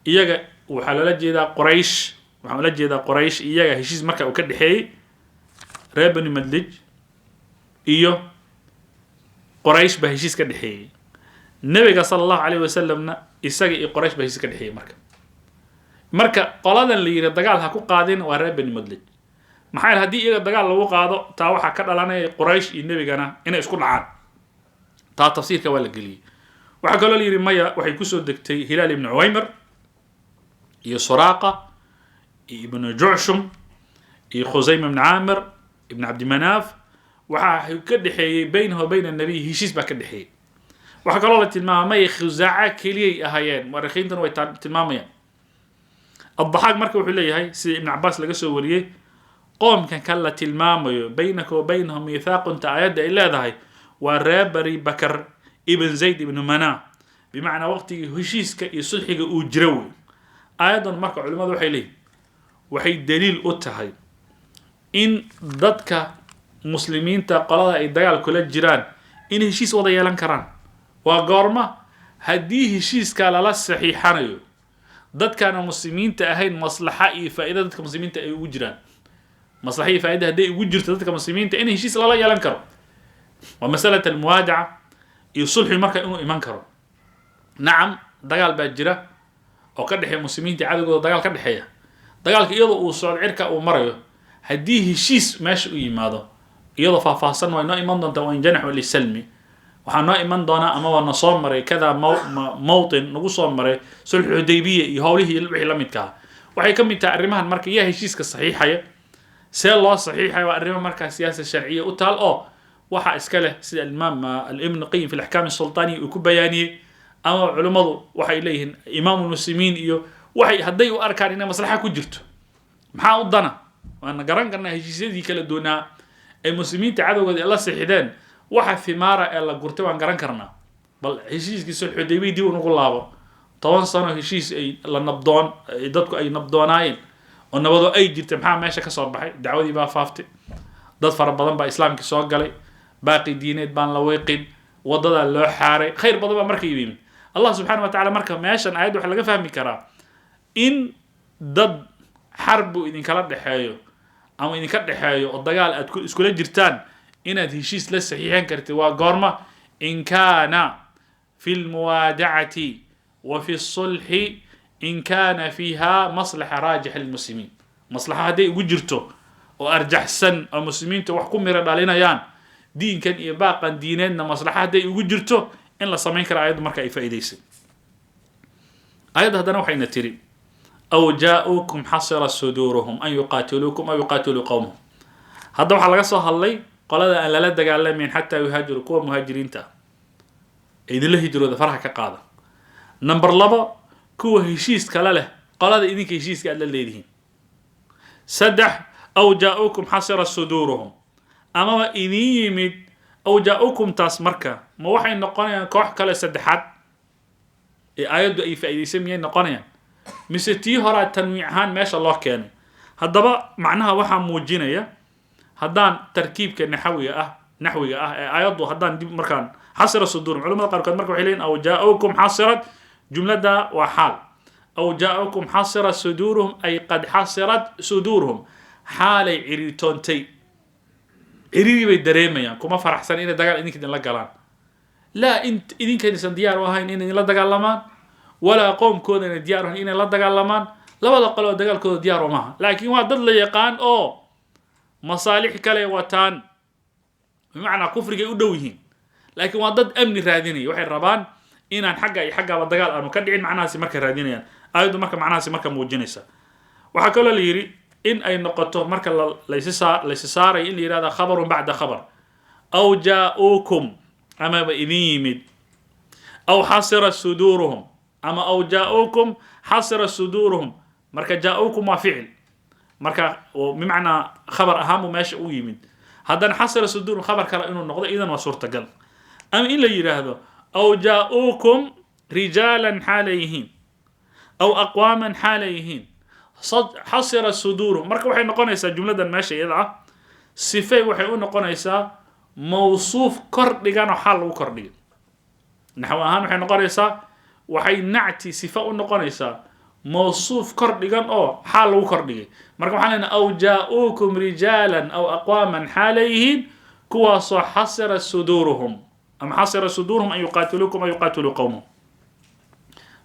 iyaga waxaa lala jeedaa quraysh waxaan ula jeedaa quraysh iyaga heshiis marka uu ka dhexeeyey reer bani madlij iyo quraysh baa heshiis ka dhexeeyey nabiga sala allahu alayh wasalamna isaga iyo quraysh baa heshiis ka dhexeeyey marka qoladan la yidhi dagaal ha ku qaadin waa reer bani madlij maxaa yeele haddii iyaga dagaal lagu qaado taa waxaa ka dhalanaya quraysh iyo nebigana inay isku dhacaan taa tafsiirka waa la geliyey waxaa kaloo la yidhi maya waxay kusoo degtay hilaal ibnu cuwaymir iyo suraaqa iyo ibnu jucshum iyo khusayma ibnu caamir ibnu cabdimanaaf waxaa ka dhexeeyey baynahu wa bayna annabiy heshiis baa ka dhexeeyey waxaa kaloo la tilmaamay khusaaca keliyay ahaayeen mu'arikhiintana way tilmaamayaan الضحاك مركب وحليه هاي سي ابن عباس لقسو وريه قوم كان كلا تلماميو بينك وبينهم ميثاق تعايد إلا ذهي ورابري بكر ابن زيد ابن مناه بمعنى وقت هشيسك يصلحك أجروي أيضا مركب علماء وحيليه وحي دليل أتهي إن ضدك مسلمين تقلاد الدجال كل الجيران إن هشيس وضع يلان كران وقارمة هديه هشيس كلا لا صحيحانيو ضد كانوا مسلمين تأهين مصلحة فائدة ضدك مسلمين تأوجران مصلحة فائدة هدي وجرت ضدك مسلمين تأني هشيس لا يلان كران ومسألة الموادعة يصلح المركة إنه إيمان كران نعم دجال باجرة وكده هي مسلمين تعادوا دجال كده هي دجال كيضو وصل عركة ومريو هديه هشيس ماشي ماذا iyadoo faahfaahsan way noo iman doontaa waa in janaxu lisalmi waxaa noo iman doonaa ama waa na soo maray kada mawtin nagu soo maray sulxu hudaybiya iyo howlihii wixii la midka ah waxay ka mid tahay arrimahan marka yaa heshiiska saxiixaya see loo saxiixaya waa arrimo markaa siyaasa sharciya u taal oo waxa iska leh sida imaam ibn qayyim fi al-ahkam as-sultani uu ku bayaaniyay ama culimadu waxay leeyihiin imaam muslimiin iyo waxay haday u arkaan inay maslaxa ku jirto maxaa u dana waan garan karnaa heshiisyadii kala doonaa المسلمين تعادوا الله سحدان واحد في مارة إلا قرتوا عن قرن كرنا بل هشيس كيسول حديبي دي ونقول لابا طبعا صار هشيس أي لنبضان يدتكو أي نبضانين ونبضوا أي جرت محا ماشي كسر بحي دعوة دي بقى فافتي ضد فربضان بقى إسلام كسوق قلي باقي دينات بان لويقين وضد اللو حاري خير بضا بقى مركي يبين الله سبحانه وتعالى مركب ماشي عايد وحلقة فهمي كرا إن ضد حرب إذن كلا دحايو أما إن كان دحايو الدجال أتكون إسكولة جرتان إن هشيس لسه صحيحين كرتي وقارمة إن كان في الموادعة وفي الصلح إن كان فيها مصلحة راجح للمسلمين مصلحة هذه وجرته وأرجح سن المسلمين توحكم مرد علينا يان دين كان إباقا ديننا مصلحة هذه وجرته إن لا سمعين كرا أيضا مركا إفايديسي أيضا هذا نوحي نتري أو جاءوكم حصر صدورهم أن يقاتلوكم أو يقاتلوا قومهم هذا وحا لغا سو هادلي قولada aan lala dagaalamin hatta yuhajiru kuwa muhaajiriinta idin la hijrooda faraha ka qaada number 2 kuwa heshiis kala leh qolada idinka heshiiska aad la leedihiin saddex aw jaa'ukum hasara suduruhum ama idin yimid aw jaa'ukum taas marka ma waxay noqonayaan koox kale saddexaad ee ayadu ay faa'iideysan miyay noqonayaan mise tii hore tanwiic ahaan meesha loo keenay haddaba macnaha waxaa muujinaya haddaan tarkiibka naxwiga ah ee ayadu haddaan dib markaan xasira suduurum culimada qaarkood marka waxay leeyihiin aw jaa'ukum xasirat jumlada waa xaal aw jaa'ukum xasira suduuruhum ay qad xasirat suduuruhum xaalay ciritoontay ciriri bay dareemayaan kuma faraxsan inay dagaal idinka idin la galaan laa idinkaysan diyaar u ahayn inay la dagaalamaan ولا قوم كودنا ديارهم إن لا دجالمان لا ولا قالوا دجال كود ديارهم معها لكن واحد ضل يقان مصالح كله وطن بمعنى كفر جاي ودويهين لكن واحد أمن راديني واحد ربان إن حاجة والدجال أنا كدعين مع ناس مركز راديني أيضا مركز مع ناس مركز موجنسة وحكوا لي يري إن أي نقطة مركز ليس صار إن هذا خبر بعد خبر أو جاءوكم أما بإذيمد أو حصر صدورهم أما أو جاءوكم حصر صدورهم مركا جاءوكم وفعل مركا بمعنى خبر أهم وماشي ويمين هذا حصر صدورهم خبر كلا إنه النقطة إذا وصورة قل أم إلا يرى هذا أو جاءوكم رجالا حاليهين أو أقواما حاليهين حصر صدورهم مركا وحي نقونيسا جملة ماشي يدعى صفة وحي نقونيسا موصوف كردقان وحال وكردقان نحو أهم وحي نقونيسا waxay nacti sifa u noqonaysaa mawsuuf kor dhigan oo xaal lagu kordhigay marka waxaan leenahay aw jaa'ukum rijalan aw aqwaman xalayhin kuwaasoo xasira suduruhum am xasira suduruhum an yuqatilukum aw yuqatilu qawmahum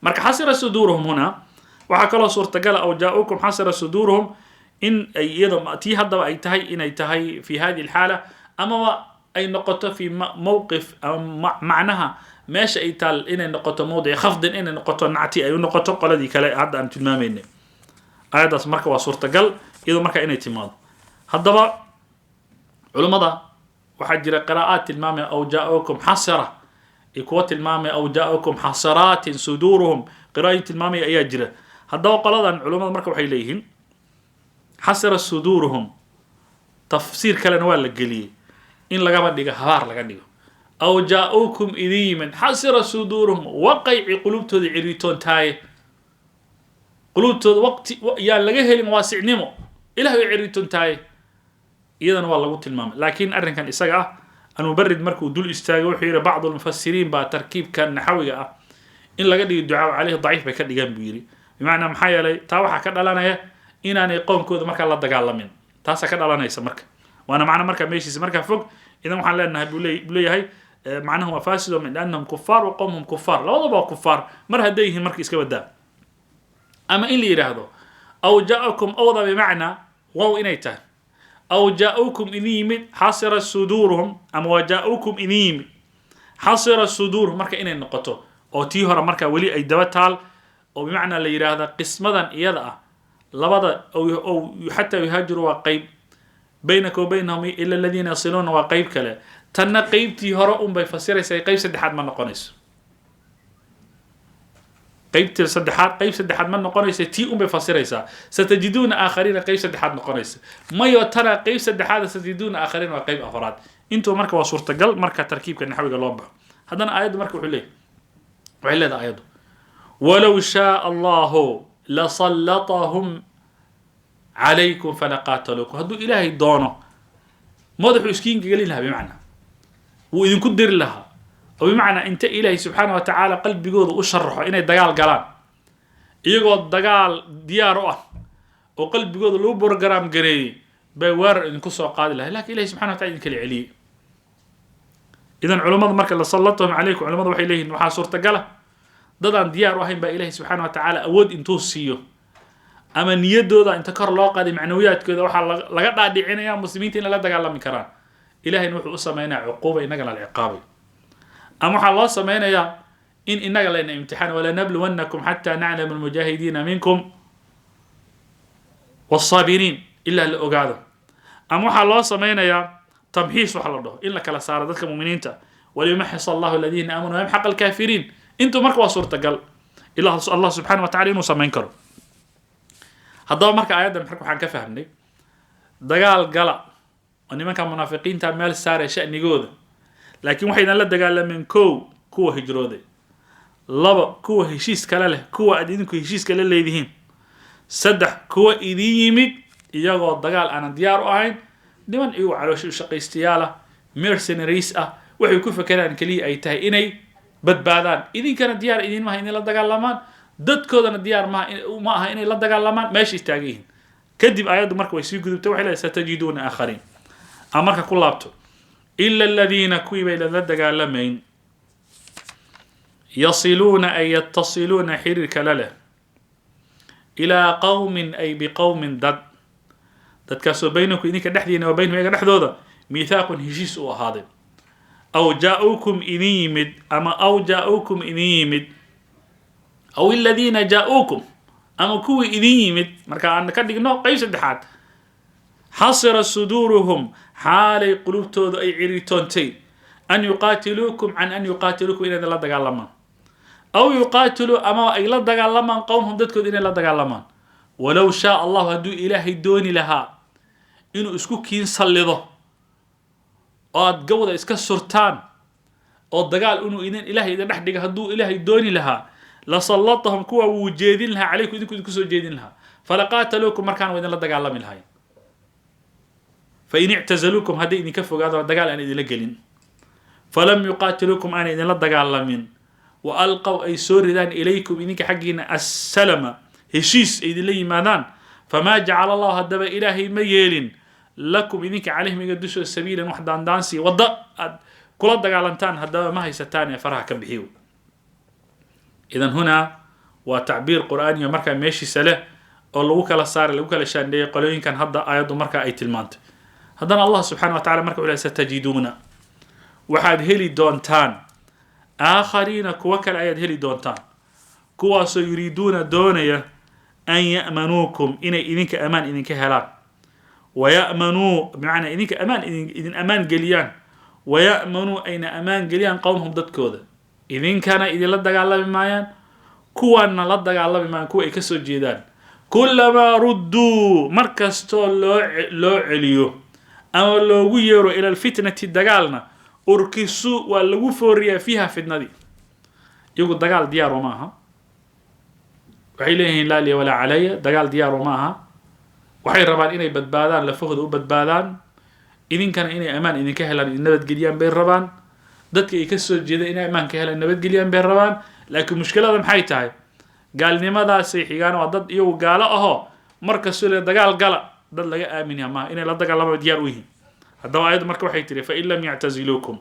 marka xasira suduruhum huna waxa kaloo suurtagala aw jaa'ukum xasira suduruhum in ay iyada tii haddaba ay tahay inay tahay fi hadi alxaala ama ay noqoto fi mawqif macnaha ماشي أي تال إن النقطة موضع خفض إن النقطة نعتي أي نقطة قلدي كلا عد أن تلمامين هذا مركب وصورة قل إذا مركب إن اعتماد هذا بقى علماء وحجر قراءات المامة أو جاءوكم حسرة إقوات المامة أو جاءوكم حسرات صدورهم قراءة المامة أيجرة هذا وقلادان علماء مركب waxay leeyihiin حسر صدورهم تفسير kale waa la galiyay in laga dhigo habaar laga dhigo aw jaa'ukum idhiman حسر صدورهم وقيع قلوبتooda ciriitoon taay qulubtooda waqti yaa laga helin waasicnimo ilaahay ciriitoon taay iyadana waa lagu tilmaamay laakiin arrinkan isaga ah المبرد markuu dul istaago wuxuu yiri بعض المفسرين ba tarkiibkan naxwiga ah in laga dhigo ducaa عليه ضعيف bay ka dhigan buu yiri bimaana maxaa yeelay taa waxa ka dhalanaya inaanay qoonkooda marka la dagaalamin taas ka dhalanaysa marka waana macna marka meeshiisa marka fog idan waxaan leenahay buu leeyahay macnaha waa faasido min annahum kuffar wa qawmuhum kuffar labadaba kuffar mar haday yihiin marka iska wadaa ama in la yiraahdo aw ja'akum awda bi macna waw inayta aw ja'ukum inimid hasira suduruhum ama waja'ukum inimid hasira suduruhum marka inay noqoto oo tii hore marka wali ay daba taal oo bimacna la yiraahdo qismadan iyada ah labada oo hatta yuhajiru waa qayb baynaka wa baynahum illa alladhina yasiluna waa qayb kale tanna qaybtii hore bay fasiraysaa qayb saddexaad ma noqonayso qaybtii saddexaad ma noqonayso tii bay fasiraysaa satajiduna aakharina qayb saddexaad noqonayso mayo tara qayb saddexaad satajiduna aakharina waa qayb afraad intuu marka waa suurtagal marka tarkiibka naxwiga loo baxo hadana aayadu marka wuxuu leeyahay aayadu ولو شاء الله لسلطهم عليكم فلقاتلوكم هدو إلهي دونه ماذا حسكين قال لها بمعنى وإذن كدر لها وبمعنى أنت إلهي سبحانه وتعالى قلب بيقوض وشرحه إنه الدقال قلان يقول الدقال دياره وقلب بيقوض لو برقرام قريدي بيوار إن كسوا قاد لها لكن إلهي سبحانه وتعالى ينكلي عليه إذن علماء مركز لسلطهم عليكم علماء وحي إليه إنه حاسور تقاله dadaan diyaar u ahayn ba ilaahay subhanahu wa ta'ala awood intuu siiyo ama niyadooda inta kor loo qaaday macnawiyaadkooda waxa laga dhaadhicinaya muslimiinta in la dagaalami karaan ilaahayna wuxuu u sameeynaa cuquba inaga la ciqaabay ama waxa loo sameeynaya in inaga la imtixaan wala nabluwannakum hatta na'lamu almujahidin minkum was-sabirin illa la ogaado ama waxa loo sameeynaya tamhiis waxa la dhaho in la kala saaro dadka muuminiinta waliyumahhis Allahu alladhina amanu wa yamhaq al-kafirin انتو marka waa suurtagal ilaa Allah subhanahu wa ta'ala inuu sameyn karo hadaba marka aayada marka waxaan ka fahamnay dagaal gala oo nimanka munaafiqiinta meel saaray shaqnigooda laakiin waxayna la dagaalameen kuwa hijrooday laba kuwa heshiis kale leh kuwa idinku heshiis kale leeyihiin saddex kuwa idin yimid iyagoo dagaal aan diyaar u ahayn niman iyo caloosho shaqaystiyaala mercenaries ah waxay ku fakaraan kaliya ay tahay inay badbaadaan idinkana diyaar idin ma aha inay la dagaalamaan dadkoodana diyaar ma aha inay la dagaalamaan meesha istaagiin kadib aayadu marka way sii gudubtay waxay leedahay satajiduna aakharin amarka ku laabto illa alladhina kuwa la dagaalamayn yasiluna ay yattasiluna xiriirka lale ila qawmin ay biqawmin dadkaasoo baynaku idinka dhexdiina wa baynahum iyaga dhexdooda miithaaqun heshiis u ahaaday أو جاءوكم إنيمد أما أو جاءوكم إنيمد أو الذين جاءوكم أما كوي إنيمد مركا عندك نوع قيس الدحات حصر صدورهم حال قلوب تود أي عريتونتي أن يقاتلوكم عن أن يقاتلوكم إلى لا دقالمان أو يقاتلوا أما أي لا دقالمان قومهم دتكود إلى لا دقالمان ولو شاء الله هدو إلهي دوني لها إنه اسكوكين صلده ood gowda iska surtaan oo dagaal inuu idin ilaahay idin dhaxdhiga haduu ilaahay dooni lahaa la sallatahum kuwa wuu jeedin lahaa calayku idinku soo jeedin lahaa falaqatalukum markaan wadin la dagaalami lahayn fa in i'tazalukum hadii idinka fogaado dagaal aan idin la gelin falam yuqatilukum aan idin la dagaalamin wa alqaw ay suridan ilaykum idinka xaqiina assalama heshiis idin la yimaadaan fama ja'ala Allah hadaba ilaahay ma yeelin لكم إذنك عليهم يقدسوا السبيل وحدان دانسي وضع كل دقالنتان هذا ما هي ستانية فرح كبحيو إذن هنا وتعبير قرآني ومركا ماشي سله الله وكلا صار وكلا شان دي قالوا كان هذا آيات ومركا أي تلمانت هذا الله سبحانه وتعالى مركا ولا ستجدون وحد هلي دونتان آخرين كوكل آيات هلي دونتان كوا سيريدون دونية أن يأمنوكم إذنك أمان إذنك هلاك ويأمنوا بمعنى إذنك أمان إذن أمان قليان ويأمنوا أين أمان قليان قومهم ضد كوذا إذن كان إذن لا دقال الله بمايان kuwana la dagaalami maan kuwa ay ka soo jeedaan kullama ruddu markastoo loo celiyo ama loogu yeero ila alfitnati dagaalna urkisu waa lagu fooriyaa fiiha fitnadii iyagu dagaal diyaar uma aha waxay leeyihiin laa liya walaa calaya dagaal diyaar uma aha waxay rabaan inay badbaadaan lafahooda u badbaadaan idinkana inay amaan idinka helaan nabadgeliyaan bay rabaan dadka ay ka soo jeeda inay amaan ka helaan nabadgeliyaan bay rabaan laakiin mushkilada maxay tahay gaalnimadaasay xigaan waa dad iyagu gaalo ahoo markastoo le dagaal gala dad laga aaminaya maaha inay la dagaalama diyaar u yihiin haddaba ayaddu marka waxay tiri fain lam yactaziluukum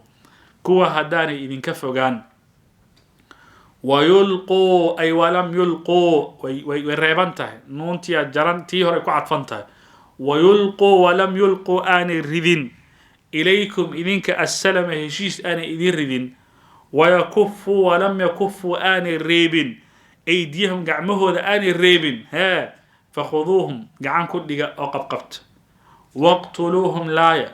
kuwa haddaanay idinka fogaan wayulquu ay walam yulquu way reeban tahay nuuntiya jaran tii hore ku cadfan tahay wayulquu walam yulquu aanay ridin ilaykum idinka assalama heshiis aanay idin ridin wayakufuu walam yakufuu aanay reebin aydiyahum gacmahooda aanay reebin hee fakhuduuhum gacan ku dhiga oo qabqabta waqtuluuhum laaya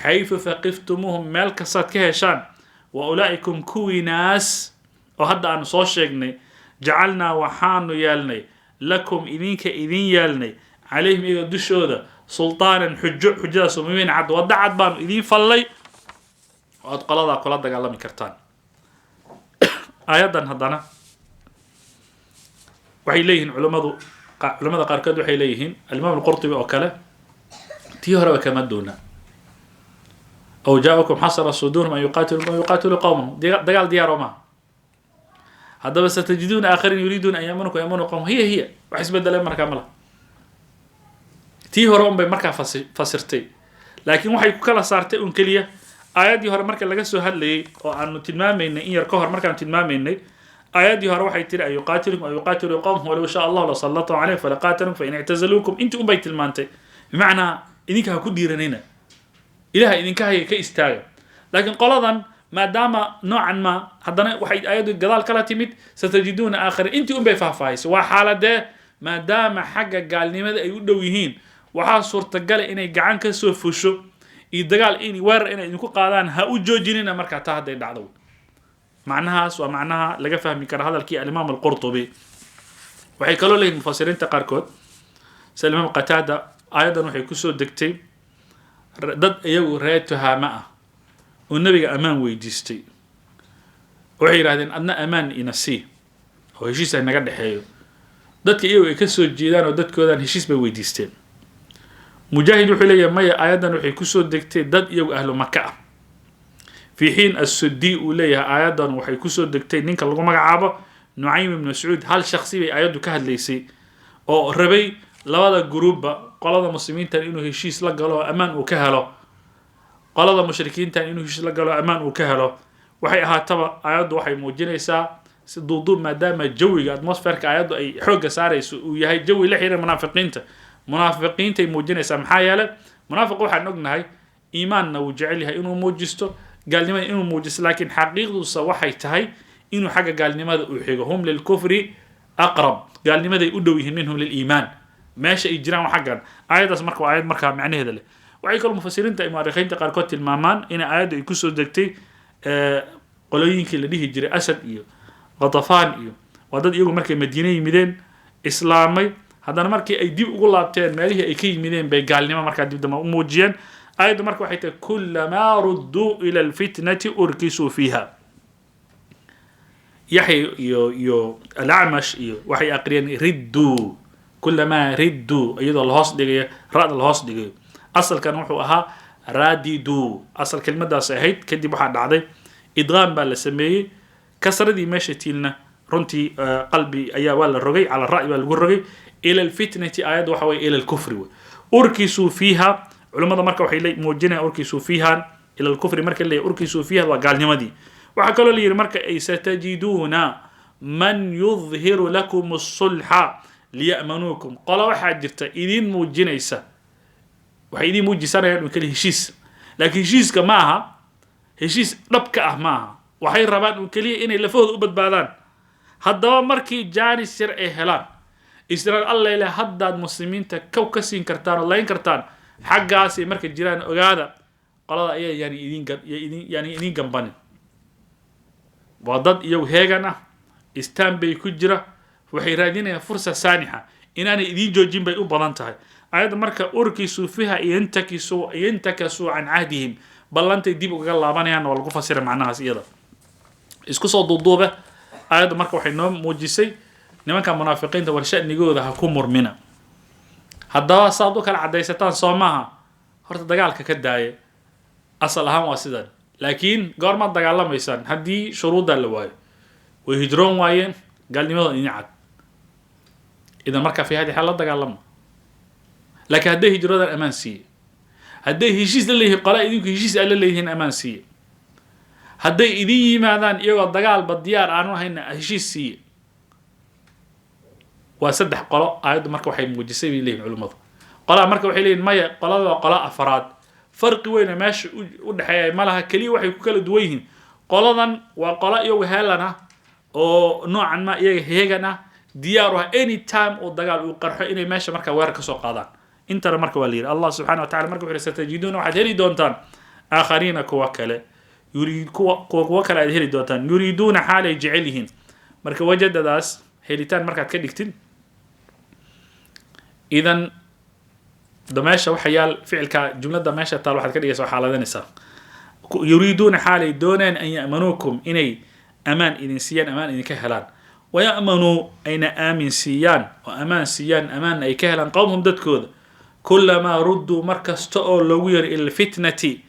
xayثu thaqiftumuuhum meel kastaad ka heshaan wa ulaa'ikum kuwii naas oo hadda aanu soo sheegnay jacalnaa waxaanu yeelnay lakum idinka idin yeelnay calayhim iyaga dushooda sulطaanan xujo xujadaasoo mubiin cad wadda cad baanu idiin fallay oo aad qoladaa kula dagaalami kartaan aayaddan haddana waxay leeyihiin culamada qaarkood waxay leeyihiin alimaam alqurtubi oo kale tii horeba kama doona aw jaaءakum xasara suduurhum an yuqaatiluu qawmahum dagaal diyaaro maaha haddaba satajiduuna aakharin yuriiduuna an yamunukum yamunuu qawmahum hiya wax isbedeleen markaa mala tii hore un bay markaa fasirtay laakiin waxay ku kala saartay un keliya aayaddii hore marka laga soo hadlayay oo aanu tilmaamaynay in yar ka hor markaan tilmaamaynay aayaddii hore waxay tiri an yuqaatilukum an yuqaatiluu qawmahum walow shaa allahu lasallatahum calayhim falaqaatalum fain ictazaluukum intii un bay tilmaantay bimacnaa idinka ha ku dhiiranayna ilaha idinka haya ka istaaga laakiin qoladan maadaama noocan ma haddana waxay aayaddu gadaal kala timid satajiduuna aakharin intii un bay faahfaahaysa waa xaaladee maadaama xagga gaalnimada ay u dhow yihiin waxaa suurtagala inay gacan ka soo fusho iyo dagaal weerar inay idinku qaadaan ha u joojinina markaa taa hadday dhacdo macnahaas waa macnaha laga fahmi kara hadalkii alimaam alqurtubi waxay kaloo leeyihin mufasiriinta qaarkood sida imaam qataada aayaddan waxay kusoo degtay dad iyagu reer tuhaama ah oo nebiga ammaan weydiistay waxay yidhahdeen adna ammaan ina sii oo heshiis ay naga dhexeeyo dadka iyagu ay ka soo jeedaan oo dadkoodan heshiis bay weydiisteen mujaahid wuxuu leeyahay maya aayaddan waxay kusoo degtay dad iyagu ahlu maka ah في حين السدي وليها آيادا وحي كسو دكتين نينك لغو مقعابا نعيم بن مسعود هل شخصي بي آيادو كهد ليسي او ربي لوادا قروبا قلادا مسلمين تان إنو هشيس لقالو أمان وكهلو قلادا مشركين تان إنو هشيس لقالو أمان وكهلو وحي أهاتبا آيادو وحي موجينيسا دوضو مادام جوي أتموسفيرك آيادو أي حوغة ساريس ويهي جوي لحيرا منافقين تي موجينيسا محايالة منافق وحا نقنهاي إيماننا وجعلها إنو موجستو قالنimada inuu muujiso laakiin xaqiiqduusa waxay tahay inuu xagga gaalnimada u xigo hum lilkufri aqrab gaalnimaday u dhow yihiin minhum liliimaan meesha ay jiraan xaggan aayadaas marka waa aayad markaa macnaheeda leh waxay kaloo mufasiriinta mu'arikhiinta qaarkood tilmaamaan in aayaddu ay kusoo degtay qolooyinkii la dhihi jiray asad iyo qatafaan iyo waa dad iyagu markay madiine yimideen islaamay haddana markii ay dib ugu laabteen meelihii ay ka yimideen bay gaalnimo markaa dib dama u muujiyeen أيضا مركو حتى كلما ردوا إلى الفتنة أركسوا فيها يحيى الأعمش وحي أقرين ردوا كلما ردوا أيضا الهوس دقيقة رأد الهوس دقيقة أصل كان وحوها راددوا أصل كلمة دا سهيد كدي بحاد عضي إدغام بالسمية كسر دي ماشي تيلنا رنتي قلبي أيا ولا الرقي على الرأي ولا الرقي إلى الفتنة آيات وحوي إلى الكفر أركسوا فيها علماء marka waxay leey muujinayaan urkiisu fiihan ila al-kufr marka leey urkiisu fiiha waa gaalnimadii waxa kale leeyahay marka ay satajiduna man yudhhiru lakum as-sulha liya'manukum qala waxa jirta idin muujinaysa waxay idin muujisanayaan in kale heshiis laakiin heshiiska ma aha heshiis dhabka ah ma aha waxay rabaan in kaliya inay lafooda u badbaadaan haddaba markii jaanis yar ay helaan israel allah ila haddaad muslimiinta ka siin kartaan oo layn kartaan xaggaasi marka jiraan ogaada qolada ayaa idin gambanin waa dad iyagu heegan ah istaan bay ku jira waxay raadinayaan fursa saanixa inaanay idiin joojin bay u badan tahay ayada marka urkiisu fiha yantakasu can cahdihim ballantay dib ugaga laabanayaan oo lagu fasira macnahaas iyada isku soo duuduuba ayada marka waxay noo muujisay nimanka munaafiqiinta war sha'nigooda ha ku murmina haddaba saad u kala cadaysataan soo maaha horta dagaalka ka daaya asal ahaan waa sidan laakiin goormaad dagaalamaysaan haddii shuruuddaa la waayo way hijroon waayeen gaalnimadooda idin cad idan markaa fi hadi xaal la dagaalama laakiin hadday hijroodan amaan siiye hadday heshiis la leeyihiin qolaa idinku heshiis aad la leeyihiin amaan siiye hadday idin yimaadaan iyagoo dagaalba diyaar aanu ahayna heshiis siiye waa saddex qolo aayaddu marka waxay muujisay bay leeyihin culimmadu qolaa marka waxay leeyihin maya qolada waa qola afraad farqi weyna meesha u dhexeeya ma laha keliya waxay ku kala duwan yihiin qoladan waa qola iyagu heelan ah oo noocan ma iyaga heegan ah diyaar ah any time oo dagaal uu qarxo inay meesha marka weerar ka soo qaadaan intana marka waa la yidhi allah subxana wa tacala marka wuxuu satajiduuna waxaad heli doontaan aakhariina kuwa kale kuwa kale aad heli doontaan yuriiduuna xaalay jecel yihiin marka wajadadaas helitaan markaad ka dhigtin idan meesha waxa yaal ficilka jumlada meesha taal waxaad ka dhigaysaa xaaladanaysaa yuriiduuna xaalay doonaan an ya'manuukum inay amaan idin siiyaan amaan idinka helaan waya'manuu ayna aamin siiyaan oo amaan siiyaan amaanna ay ka helaan qowmhum dadkooda kulamaa rudduu mar kasta oo loogu yeero ila fitnati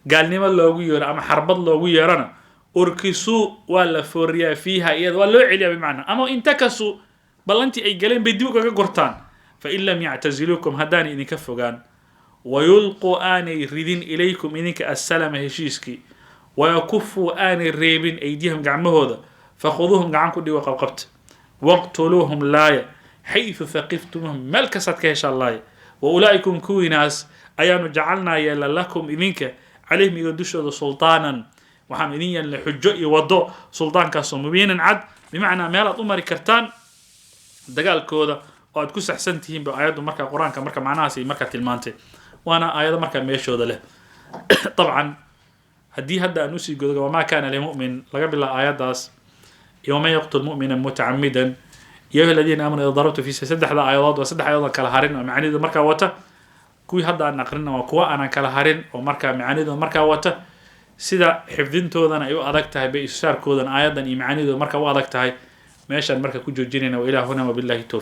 gaalnimo loogu yeero ama xarbad loogu yeerana urkisuu waa la fooriyaa fiiha iyada waa loo celiyaa bimacnaa ama intakasuu ballantii ay galeen bay dib ugaga gortaan fain lam yactaziluukum haddaan idinka fogaan wayulquu aanay ridin ilaykum idinka assalama heshiiskii wayakufuu aanay reebin aydiyahum gacmahooda fakhuduuhum gacan ku dhigo qabqabta waqtuluuhum laaya xayثu thaqiftumuhum meel kastaad ka heshaan laaya waulaa'ikum kuwiinaas ayaanu jacalnaa yeela lakum idinka calayhim iga dushooda sultaanan waxaanu idin yeelnay xujo iyo wado sultaankaasoo mubiinan cad bimacnaa meelaad u mari kartaan dagaalkooda oo aad ku saxsan tihiin ba aayaddu markaa qur-aanka marka macnahaas ay markaa tilmaantay waana aayado markaa meeshooda leh dabcan haddii hadda aan usii godogo wamaa kaana limu'min laga bilaabo aayaddaas iyo waman yaqtul mu'mina mutacamidan يا أيها الذين آمنوا إذا ضربتم في سدح ذا آيات وسدح أيضا كالهارين ومعاني ذا مركا وتا كوي هذا أن نقرنا وكوا أنا كالهارين ومركا معاني ذا مركا وتا سيدا حفظين توذن أيو أذكتها بإشار كوذن آيات ذا معاني ذا مركا وأذكتها ماشان مركا كوجو جيننا وإلى هنا وبالله التوفيق.